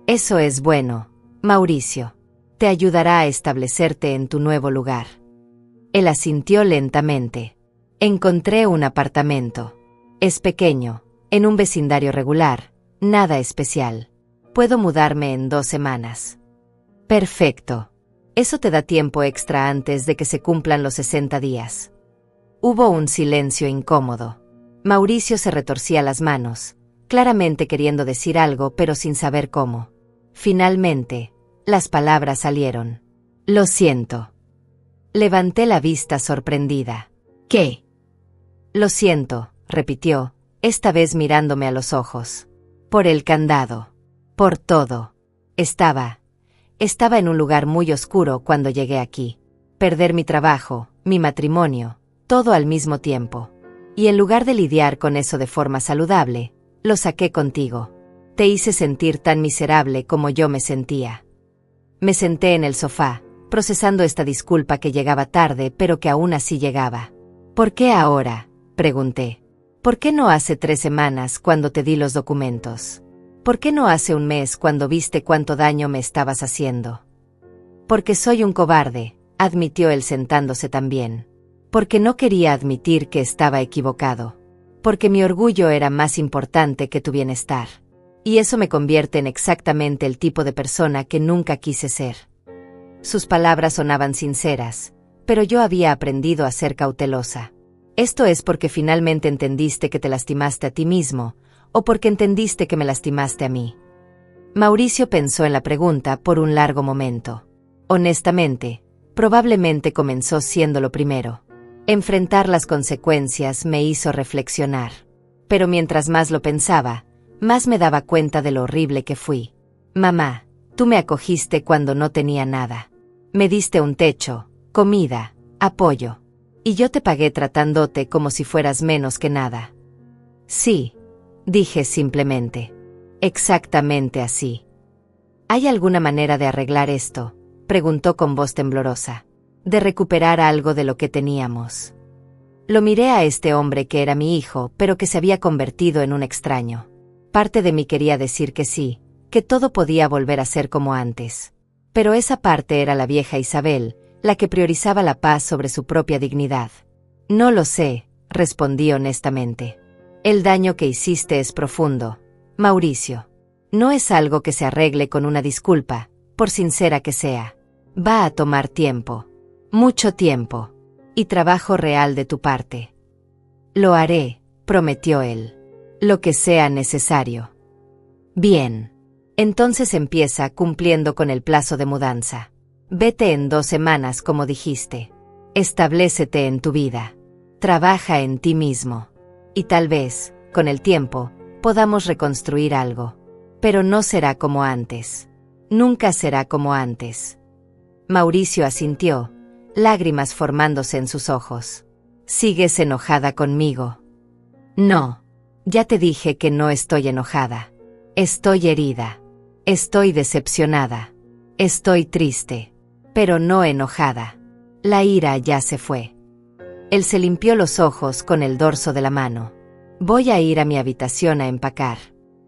Eso es bueno, Mauricio. Te ayudará a establecerte en tu nuevo lugar. Él asintió lentamente. Encontré un apartamento. Es pequeño, en un vecindario regular, nada especial. Puedo mudarme en 2 semanas. Perfecto. Eso te da tiempo extra antes de que se cumplan los 60 días. Hubo un silencio incómodo. Mauricio se retorcía las manos, claramente queriendo decir algo pero sin saber cómo. Finalmente, las palabras salieron. Lo siento. Levanté la vista sorprendida. ¿Qué? Lo siento, repitió, esta vez mirándome a los ojos. Por el candado. Por todo. Estaba en un lugar muy oscuro cuando llegué aquí. Perder mi trabajo, mi matrimonio, todo al mismo tiempo. Y en lugar de lidiar con eso de forma saludable, lo saqué contigo. Te hice sentir tan miserable como yo me sentía. Me senté en el sofá, procesando esta disculpa que llegaba tarde pero que aún así llegaba. ¿Por qué ahora?, pregunté. ¿Por qué no hace 3 semanas cuando te di los documentos? ¿Por qué no hace un mes cuando viste cuánto daño me estabas haciendo? Porque soy un cobarde, admitió él sentándose también. Porque no quería admitir que estaba equivocado. Porque mi orgullo era más importante que tu bienestar. Y eso me convierte en exactamente el tipo de persona que nunca quise ser. Sus palabras sonaban sinceras, pero yo había aprendido a ser cautelosa. ¿Esto es porque finalmente entendiste que te lastimaste a ti mismo, o porque entendiste que me lastimaste a mí? Mauricio pensó en la pregunta por un largo momento. Honestamente, probablemente comenzó siendo lo primero. Enfrentar las consecuencias me hizo reflexionar. Pero mientras más lo pensaba, más me daba cuenta de lo horrible que fui. Mamá, tú me acogiste cuando no tenía nada. Me diste un techo, comida, apoyo. Y yo te pagué tratándote como si fueras menos que nada. Sí, dije simplemente. Exactamente así. ¿Hay alguna manera de arreglar esto?, preguntó con voz temblorosa. De recuperar algo de lo que teníamos. Lo miré a este hombre que era mi hijo, pero que se había convertido en un extraño. Parte de mí quería decir que sí, que todo podía volver a ser como antes. Pero esa parte era la vieja Isabel, la que priorizaba la paz sobre su propia dignidad. No lo sé, respondí honestamente. El daño que hiciste es profundo, Mauricio. No es algo que se arregle con una disculpa, por sincera que sea. Va a tomar tiempo. Mucho tiempo. Y trabajo real de tu parte. Lo haré, prometió él. Lo que sea necesario. Bien. Entonces empieza cumpliendo con el plazo de mudanza. Vete en 2 semanas como dijiste. Establécete en tu vida. Trabaja en ti mismo. Y tal vez, con el tiempo, podamos reconstruir algo. Pero no será como antes. Nunca será como antes. Mauricio asintió, lágrimas formándose en sus ojos. ¿Sigues enojada conmigo? No. Ya te dije que no estoy enojada. Estoy herida. Estoy decepcionada. Estoy triste. Pero no enojada. La ira ya se fue. Él se limpió los ojos con el dorso de la mano. Voy a ir a mi habitación a empacar.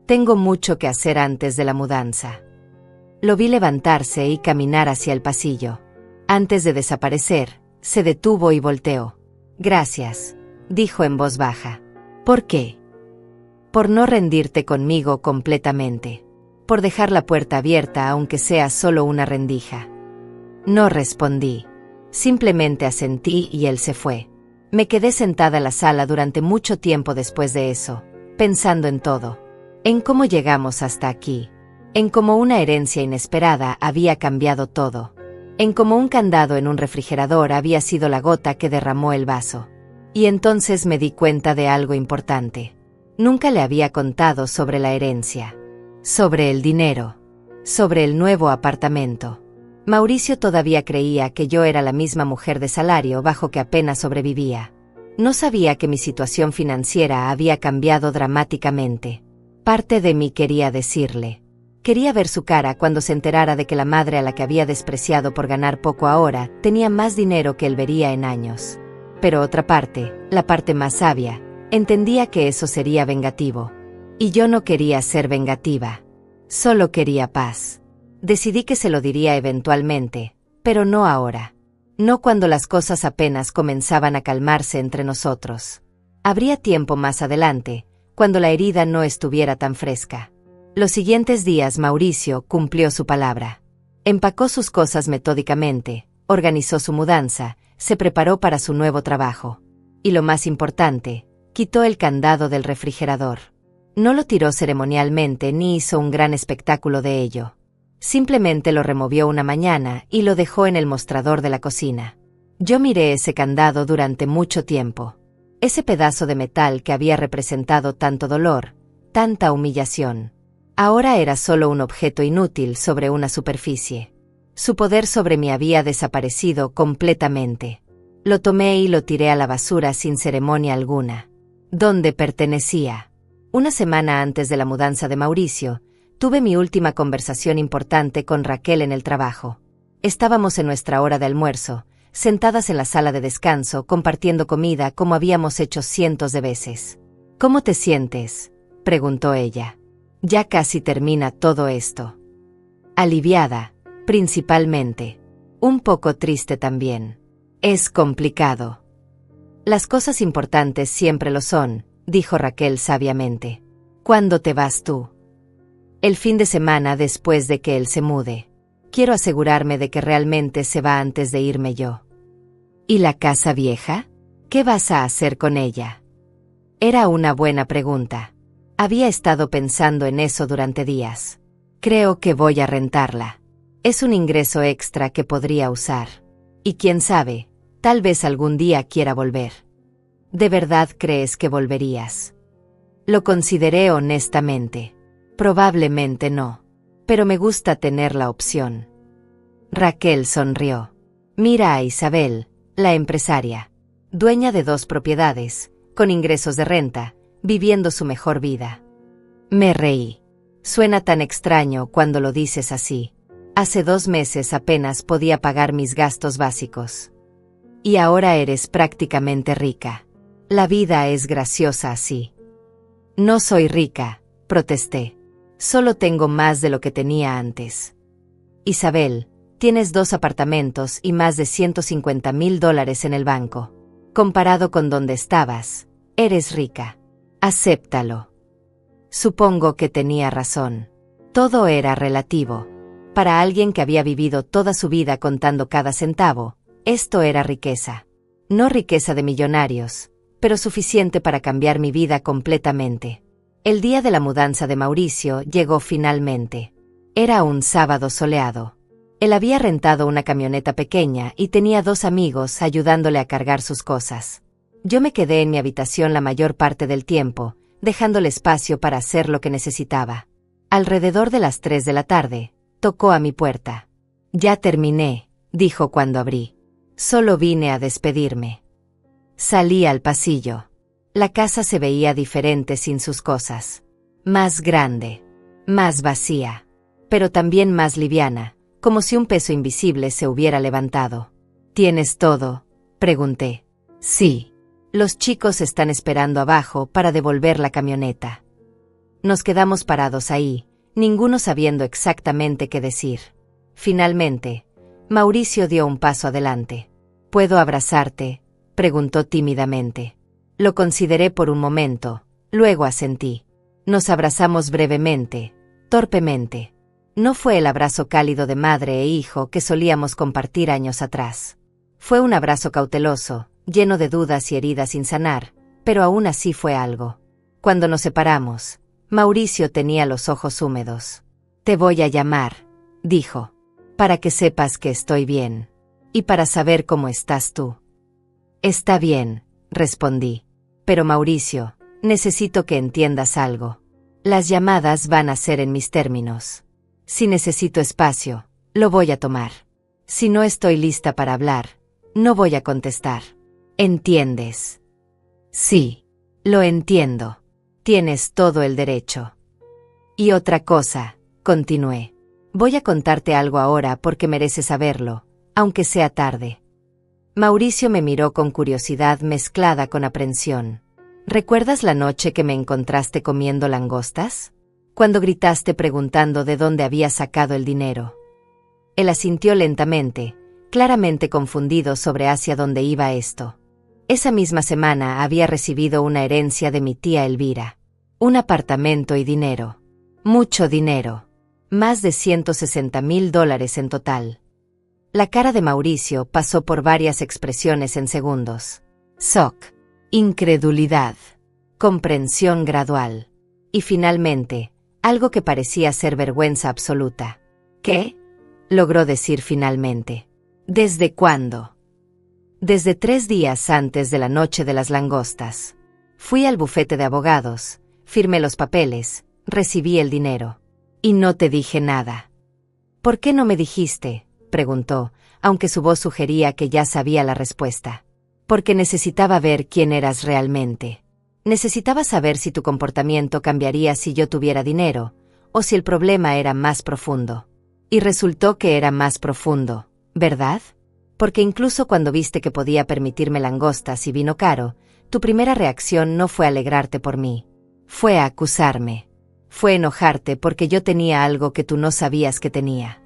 Tengo mucho que hacer antes de la mudanza. Lo vi levantarse y caminar hacia el pasillo. Antes de desaparecer, se detuvo y volteó. Gracias, dijo en voz baja. ¿Por qué? Por no rendirte conmigo completamente. Por dejar la puerta abierta aunque sea solo una rendija. No respondí. Simplemente asentí y él se fue. Me quedé sentada en la sala durante mucho tiempo después de eso, pensando en todo. En cómo llegamos hasta aquí. En cómo una herencia inesperada había cambiado todo. En cómo un candado en un refrigerador había sido la gota que derramó el vaso. Y entonces me di cuenta de algo importante. Nunca le había contado sobre la herencia. Sobre el dinero. Sobre el nuevo apartamento. Mauricio todavía creía que yo era la misma mujer de salario bajo que apenas sobrevivía. No sabía que mi situación financiera había cambiado dramáticamente. Parte de mí quería decirle. Quería ver su cara cuando se enterara de que la madre a la que había despreciado por ganar poco ahora, tenía más dinero que él vería en años. Pero otra parte, la parte más sabia, entendía que eso sería vengativo. Y yo no quería ser vengativa. Solo quería paz. Decidí que se lo diría eventualmente, pero no ahora. No cuando las cosas apenas comenzaban a calmarse entre nosotros. Habría tiempo más adelante, cuando la herida no estuviera tan fresca. Los siguientes días Mauricio cumplió su palabra. Empacó sus cosas metódicamente, organizó su mudanza, se preparó para su nuevo trabajo. Y lo más importante, quitó el candado del refrigerador. No lo tiró ceremonialmente ni hizo un gran espectáculo de ello. Simplemente lo removió una mañana y lo dejó en el mostrador de la cocina. Yo miré ese candado durante mucho tiempo. Ese pedazo de metal que había representado tanto dolor, tanta humillación. Ahora era solo un objeto inútil sobre una superficie. Su poder sobre mí había desaparecido completamente. Lo tomé y lo tiré a la basura sin ceremonia alguna. ¿Dónde pertenecía? Una semana antes de la mudanza de Mauricio, tuve mi última conversación importante con Raquel en el trabajo. Estábamos en nuestra hora de almuerzo, sentadas en la sala de descanso, compartiendo comida como habíamos hecho cientos de veces. ¿Cómo te sientes?, preguntó ella. Ya casi termina todo esto. Aliviada, principalmente. Un poco triste también. Es complicado. Las cosas importantes siempre lo son, dijo Raquel sabiamente. ¿Cuándo te vas tú? El fin de semana después de que él se mude. Quiero asegurarme de que realmente se va antes de irme yo. ¿Y la casa vieja? ¿Qué vas a hacer con ella? Era una buena pregunta. Había estado pensando en eso durante días. Creo que voy a rentarla. Es un ingreso extra que podría usar. Y quién sabe, tal vez algún día quiera volver. ¿De verdad crees que volverías? Lo consideré honestamente. Probablemente no. Pero me gusta tener la opción. Raquel sonrió. Mira a Isabel, la empresaria. Dueña de 2 propiedades, con ingresos de renta, viviendo su mejor vida. Me reí. Suena tan extraño cuando lo dices así. Hace 2 meses apenas podía pagar mis gastos básicos. Y ahora eres prácticamente rica. La vida es graciosa así. No soy rica, protesté. Solo tengo más de lo que tenía antes. Isabel, tienes 2 apartamentos y más de $150,000 en el banco. Comparado con donde estabas, eres rica. Acéptalo. Supongo que tenía razón. Todo era relativo. Para alguien que había vivido toda su vida contando cada centavo, esto era riqueza. No riqueza de millonarios, pero suficiente para cambiar mi vida completamente. El día de la mudanza de Mauricio llegó finalmente. Era un sábado soleado. Él había rentado una camioneta pequeña y tenía 2 amigos ayudándole a cargar sus cosas. Yo me quedé en mi habitación la mayor parte del tiempo, dejándole espacio para hacer lo que necesitaba. Alrededor de las 3 de la tarde, tocó a mi puerta. Ya terminé, dijo cuando abrí. Solo vine a despedirme. Salí al pasillo. La casa se veía diferente sin sus cosas. Más grande. Más vacía. Pero también más liviana, como si un peso invisible se hubiera levantado. ¿Tienes todo?, pregunté. Sí. Los chicos están esperando abajo para devolver la camioneta. Nos quedamos parados ahí, ninguno sabiendo exactamente qué decir. Finalmente, Mauricio dio un paso adelante. ¿Puedo abrazarte?, preguntó tímidamente. Lo consideré por un momento, luego asentí. Nos abrazamos brevemente, torpemente. No fue el abrazo cálido de madre e hijo que solíamos compartir años atrás. Fue un abrazo cauteloso, lleno de dudas y heridas sin sanar, pero aún así fue algo. Cuando nos separamos, Mauricio tenía los ojos húmedos. Te voy a llamar, dijo, para que sepas que estoy bien. Y para saber cómo estás tú. Está bien, respondí. Pero Mauricio, necesito que entiendas algo. Las llamadas van a ser en mis términos. Si necesito espacio, lo voy a tomar. Si no estoy lista para hablar, no voy a contestar. ¿Entiendes? Sí, lo entiendo. Tienes todo el derecho. Y otra cosa, continué. Voy a contarte algo ahora porque mereces saberlo, aunque sea tarde. Mauricio me miró con curiosidad mezclada con aprensión. ¿Recuerdas la noche que me encontraste comiendo langostas? Cuando gritaste preguntando de dónde había sacado el dinero. Él asintió lentamente, claramente confundido sobre hacia dónde iba esto. Esa misma semana había recibido una herencia de mi tía Elvira. Un apartamento y dinero. Mucho dinero. Más de $160,000 en total. La cara de Mauricio pasó por varias expresiones en segundos. Shock, incredulidad, comprensión gradual. Y finalmente, algo que parecía ser vergüenza absoluta. ¿Qué? Logró decir finalmente. ¿Desde cuándo? Desde 3 días antes de la noche de las langostas. Fui al bufete de abogados, firmé los papeles, recibí el dinero. Y no te dije nada. ¿Por qué no me dijiste?, preguntó, aunque su voz sugería que ya sabía la respuesta. Porque necesitaba ver quién eras realmente. Necesitaba saber si tu comportamiento cambiaría si yo tuviera dinero, o si el problema era más profundo. Y resultó que era más profundo, ¿verdad? Porque incluso cuando viste que podía permitirme langostas y vino caro, tu primera reacción no fue alegrarte por mí. Fue acusarme. Fue enojarte porque yo tenía algo que tú no sabías que tenía.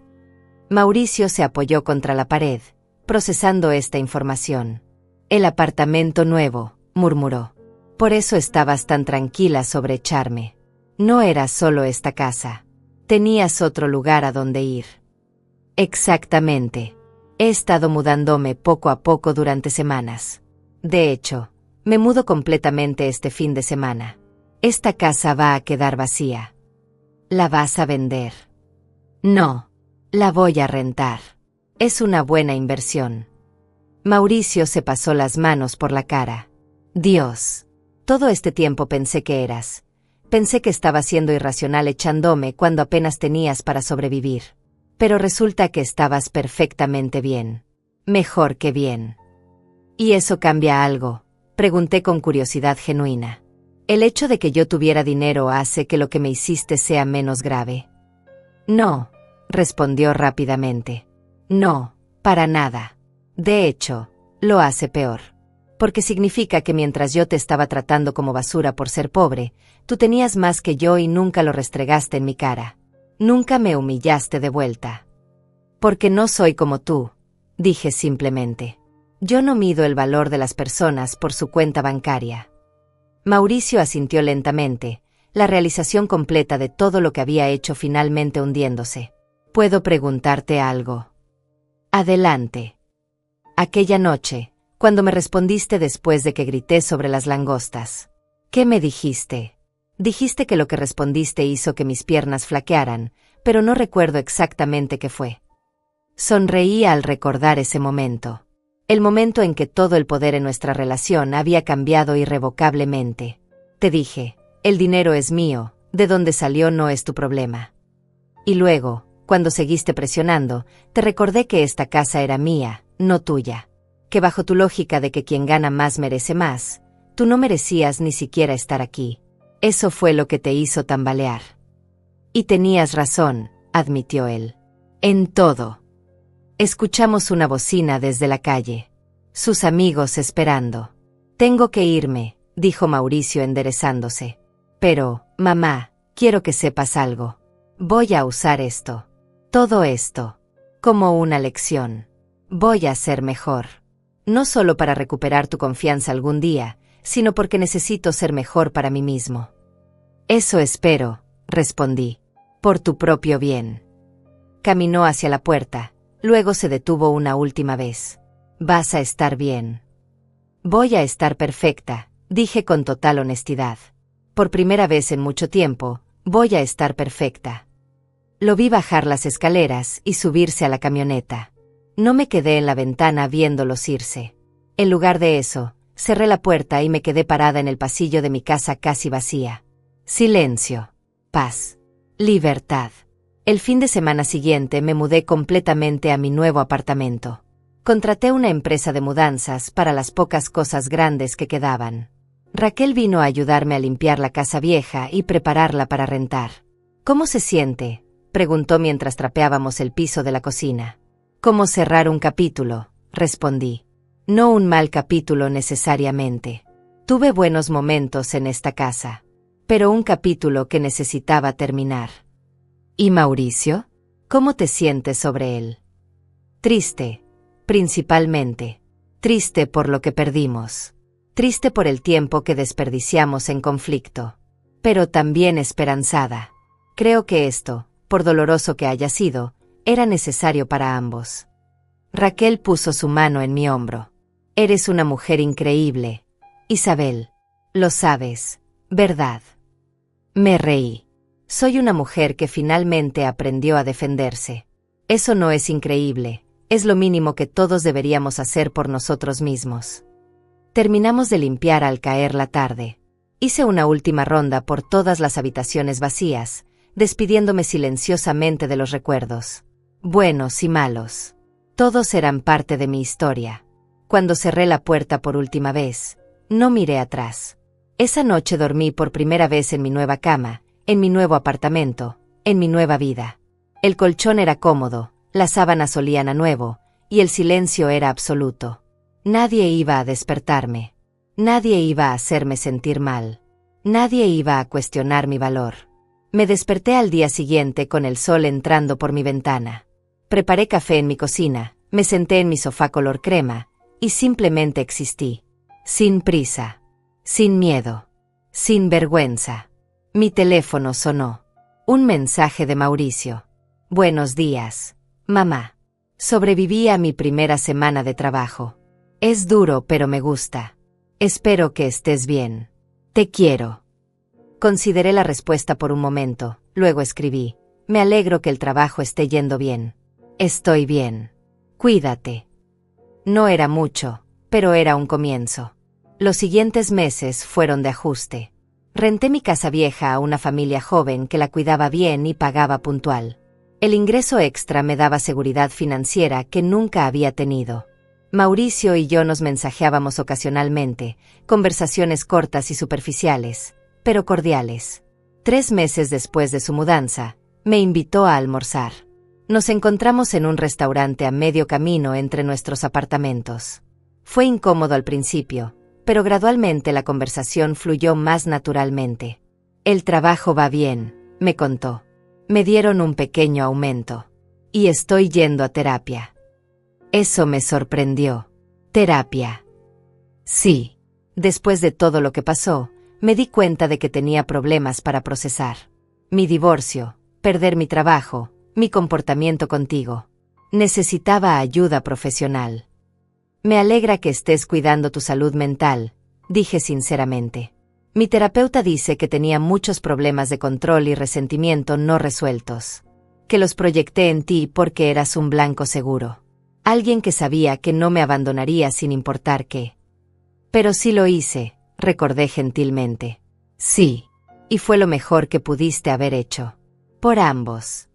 Mauricio se apoyó contra la pared, procesando esta información. El apartamento nuevo, murmuró. Por eso estabas tan tranquila sobre echarme. No era solo esta casa. Tenías otro lugar a donde ir. Exactamente. He estado mudándome poco a poco durante semanas. De hecho, me mudo completamente este fin de semana. Esta casa va a quedar vacía. ¿La vas a vender? No. La voy a rentar. Es una buena inversión. Mauricio se pasó las manos por la cara. Dios. Todo este tiempo pensé que eras. Pensé que estaba siendo irracional echándome cuando apenas tenías para sobrevivir. Pero resulta que estabas perfectamente bien. Mejor que bien. ¿Y eso cambia algo?, pregunté con curiosidad genuina. ¿El hecho de que yo tuviera dinero hace que lo que me hiciste sea menos grave? No, respondió rápidamente. No, para nada. De hecho, lo hace peor. Porque significa que mientras yo te estaba tratando como basura por ser pobre, tú tenías más que yo y nunca lo restregaste en mi cara. Nunca me humillaste de vuelta. Porque no soy como tú, dije simplemente. Yo no mido el valor de las personas por su cuenta bancaria. Mauricio asintió lentamente, la realización completa de todo lo que había hecho finalmente hundiéndose. ¿Puedo preguntarte algo? Adelante. Aquella noche, cuando me respondiste después de que grité sobre las langostas. ¿Qué me dijiste? Dijiste que lo que respondiste hizo que mis piernas flaquearan, pero no recuerdo exactamente qué fue. Sonreí al recordar ese momento. El momento en que todo el poder en nuestra relación había cambiado irrevocablemente. Te dije, el dinero es mío, de dónde salió no es tu problema. Y luego, cuando seguiste presionando, te recordé que esta casa era mía, no tuya. Que bajo tu lógica de que quien gana más merece más, tú no merecías ni siquiera estar aquí. Eso fue lo que te hizo tambalear. Y tenías razón, admitió él. En todo. Escuchamos una bocina desde la calle. Sus amigos esperando. Tengo que irme, dijo Mauricio enderezándose. Pero, mamá, quiero que sepas algo. Voy a usar esto. Todo esto. Como una lección. Voy a ser mejor. No solo para recuperar tu confianza algún día, sino porque necesito ser mejor para mí mismo. Eso espero, respondí. Por tu propio bien. Caminó hacia la puerta. Luego se detuvo una última vez. Vas a estar bien. Voy a estar perfecta, dije con total honestidad. Por primera vez en mucho tiempo, voy a estar perfecta. Lo vi bajar las escaleras y subirse a la camioneta. No me quedé en la ventana viéndolos irse. En lugar de eso, cerré la puerta y me quedé parada en el pasillo de mi casa casi vacía. Silencio. Paz. Libertad. El fin de semana siguiente me mudé completamente a mi nuevo apartamento. Contraté una empresa de mudanzas para las pocas cosas grandes que quedaban. Raquel vino a ayudarme a limpiar la casa vieja y prepararla para rentar. ¿Cómo se siente?, preguntó mientras trapeábamos el piso de la cocina. «Como cerrar un capítulo», respondí. No un mal capítulo necesariamente. Tuve buenos momentos en esta casa, pero un capítulo que necesitaba terminar. ¿Y Mauricio? ¿Cómo te sientes sobre él? Triste, principalmente. Triste por lo que perdimos. Triste por el tiempo que desperdiciamos en conflicto. Pero también esperanzada. Creo que esto, por doloroso que haya sido, era necesario para ambos. Raquel puso su mano en mi hombro. Eres una mujer increíble, Isabel. Lo sabes, ¿verdad? Me reí. Soy una mujer que finalmente aprendió a defenderse. Eso no es increíble, es lo mínimo que todos deberíamos hacer por nosotros mismos. Terminamos de limpiar al caer la tarde. Hice una última ronda por todas las habitaciones vacías, despidiéndome silenciosamente de los recuerdos, buenos y malos. Todos eran parte de mi historia. Cuando cerré la puerta por última vez, no miré atrás. Esa noche dormí por primera vez en mi nueva cama, en mi nuevo apartamento, en mi nueva vida. El colchón era cómodo, las sábanas olían a nuevo, y el silencio era absoluto. Nadie iba a despertarme. Nadie iba a hacerme sentir mal. Nadie iba a cuestionar mi valor. Me desperté al día siguiente con el sol entrando por mi ventana. Preparé café en mi cocina, me senté en mi sofá color crema, y simplemente existí. Sin prisa. Sin miedo. Sin vergüenza. Mi teléfono sonó. Un mensaje de Mauricio. Buenos días, mamá. Sobreviví a mi primera semana de trabajo. Es duro, pero me gusta. Espero que estés bien. Te quiero. Consideré la respuesta por un momento, luego escribí. Me alegro que el trabajo esté yendo bien. Estoy bien. Cuídate. No era mucho, pero era un comienzo. Los siguientes meses fueron de ajuste. Renté mi casa vieja a una familia joven que la cuidaba bien y pagaba puntual. El ingreso extra me daba seguridad financiera que nunca había tenido. Mauricio y yo nos mensajeábamos ocasionalmente, conversaciones cortas y superficiales, pero cordiales. 3 meses después de su mudanza, me invitó a almorzar. Nos encontramos en un restaurante a medio camino entre nuestros apartamentos. Fue incómodo al principio, pero gradualmente la conversación fluyó más naturalmente. El trabajo va bien, me contó. Me dieron un pequeño aumento. Y estoy yendo a terapia. Eso me sorprendió. ¿Terapia? Sí. Después de todo lo que pasó, me di cuenta de que tenía problemas para procesar. Mi divorcio, perder mi trabajo, mi comportamiento contigo. Necesitaba ayuda profesional. Me alegra que estés cuidando tu salud mental, dije sinceramente. Mi terapeuta dice que tenía muchos problemas de control y resentimiento no resueltos. Que los proyecté en ti porque eras un blanco seguro. Alguien que sabía que no me abandonaría sin importar qué. Pero sí lo hice, recordé gentilmente. Sí. Y fue lo mejor que pudiste haber hecho. Por ambos.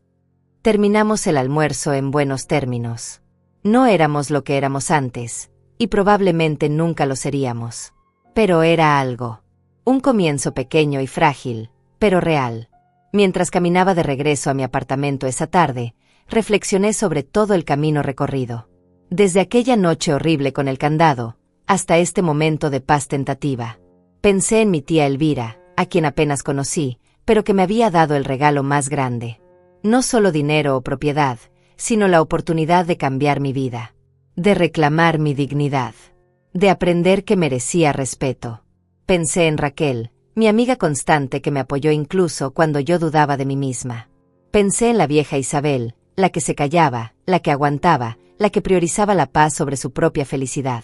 Terminamos el almuerzo en buenos términos. No éramos lo que éramos antes, y probablemente nunca lo seríamos. Pero era algo. Un comienzo pequeño y frágil, pero real. Mientras caminaba de regreso a mi apartamento esa tarde, reflexioné sobre todo el camino recorrido. Desde aquella noche horrible con el candado, hasta este momento de paz tentativa. Pensé en mi tía Elvira, a quien apenas conocí, pero que me había dado el regalo más grande. No solo dinero o propiedad, sino la oportunidad de cambiar mi vida. De reclamar mi dignidad. De aprender que merecía respeto. Pensé en Raquel, mi amiga constante que me apoyó incluso cuando yo dudaba de mí misma. Pensé en la vieja Isabel, la que se callaba, la que aguantaba, la que priorizaba la paz sobre su propia felicidad.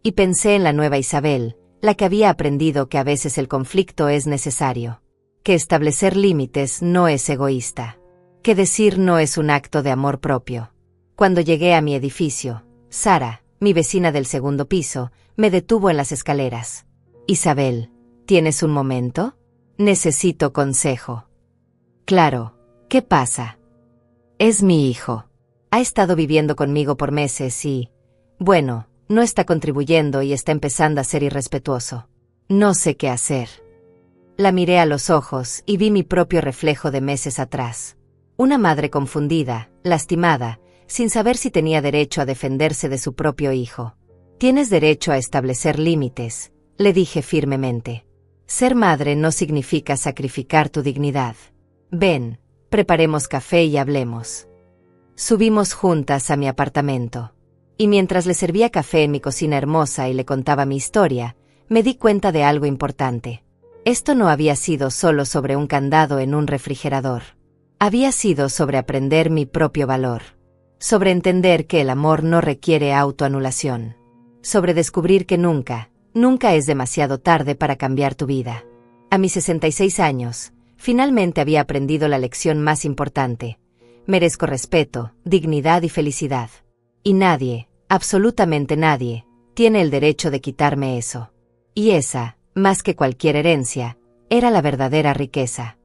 Y pensé en la nueva Isabel, la que había aprendido que a veces el conflicto es necesario. Que establecer límites no es egoísta. Que decir no es un acto de amor propio. Cuando llegué a mi edificio, Sara, mi vecina del segundo piso, me detuvo en las escaleras. Isabel, ¿tienes un momento? Necesito consejo. Claro, ¿qué pasa? Es mi hijo. Ha estado viviendo conmigo por meses y, bueno, no está contribuyendo y está empezando a ser irrespetuoso. No sé qué hacer. La miré a los ojos y vi mi propio reflejo de meses atrás. Una madre confundida, lastimada, sin saber si tenía derecho a defenderse de su propio hijo. Tienes derecho a establecer límites, le dije firmemente. Ser madre no significa sacrificar tu dignidad. Ven, preparemos café y hablemos. Subimos juntas a mi apartamento. Y mientras le servía café en mi cocina hermosa y le contaba mi historia, me di cuenta de algo importante. Esto no había sido solo sobre un candado en un refrigerador. Había sido sobre aprender mi propio valor, sobre entender que el amor no requiere autoanulación, sobre descubrir que nunca es demasiado tarde para cambiar tu vida. A mis 66 años, finalmente había aprendido la lección más importante. Merezco respeto, dignidad y felicidad. Y nadie, absolutamente nadie, tiene el derecho de quitarme eso. Y esa, más que cualquier herencia, era la verdadera riqueza.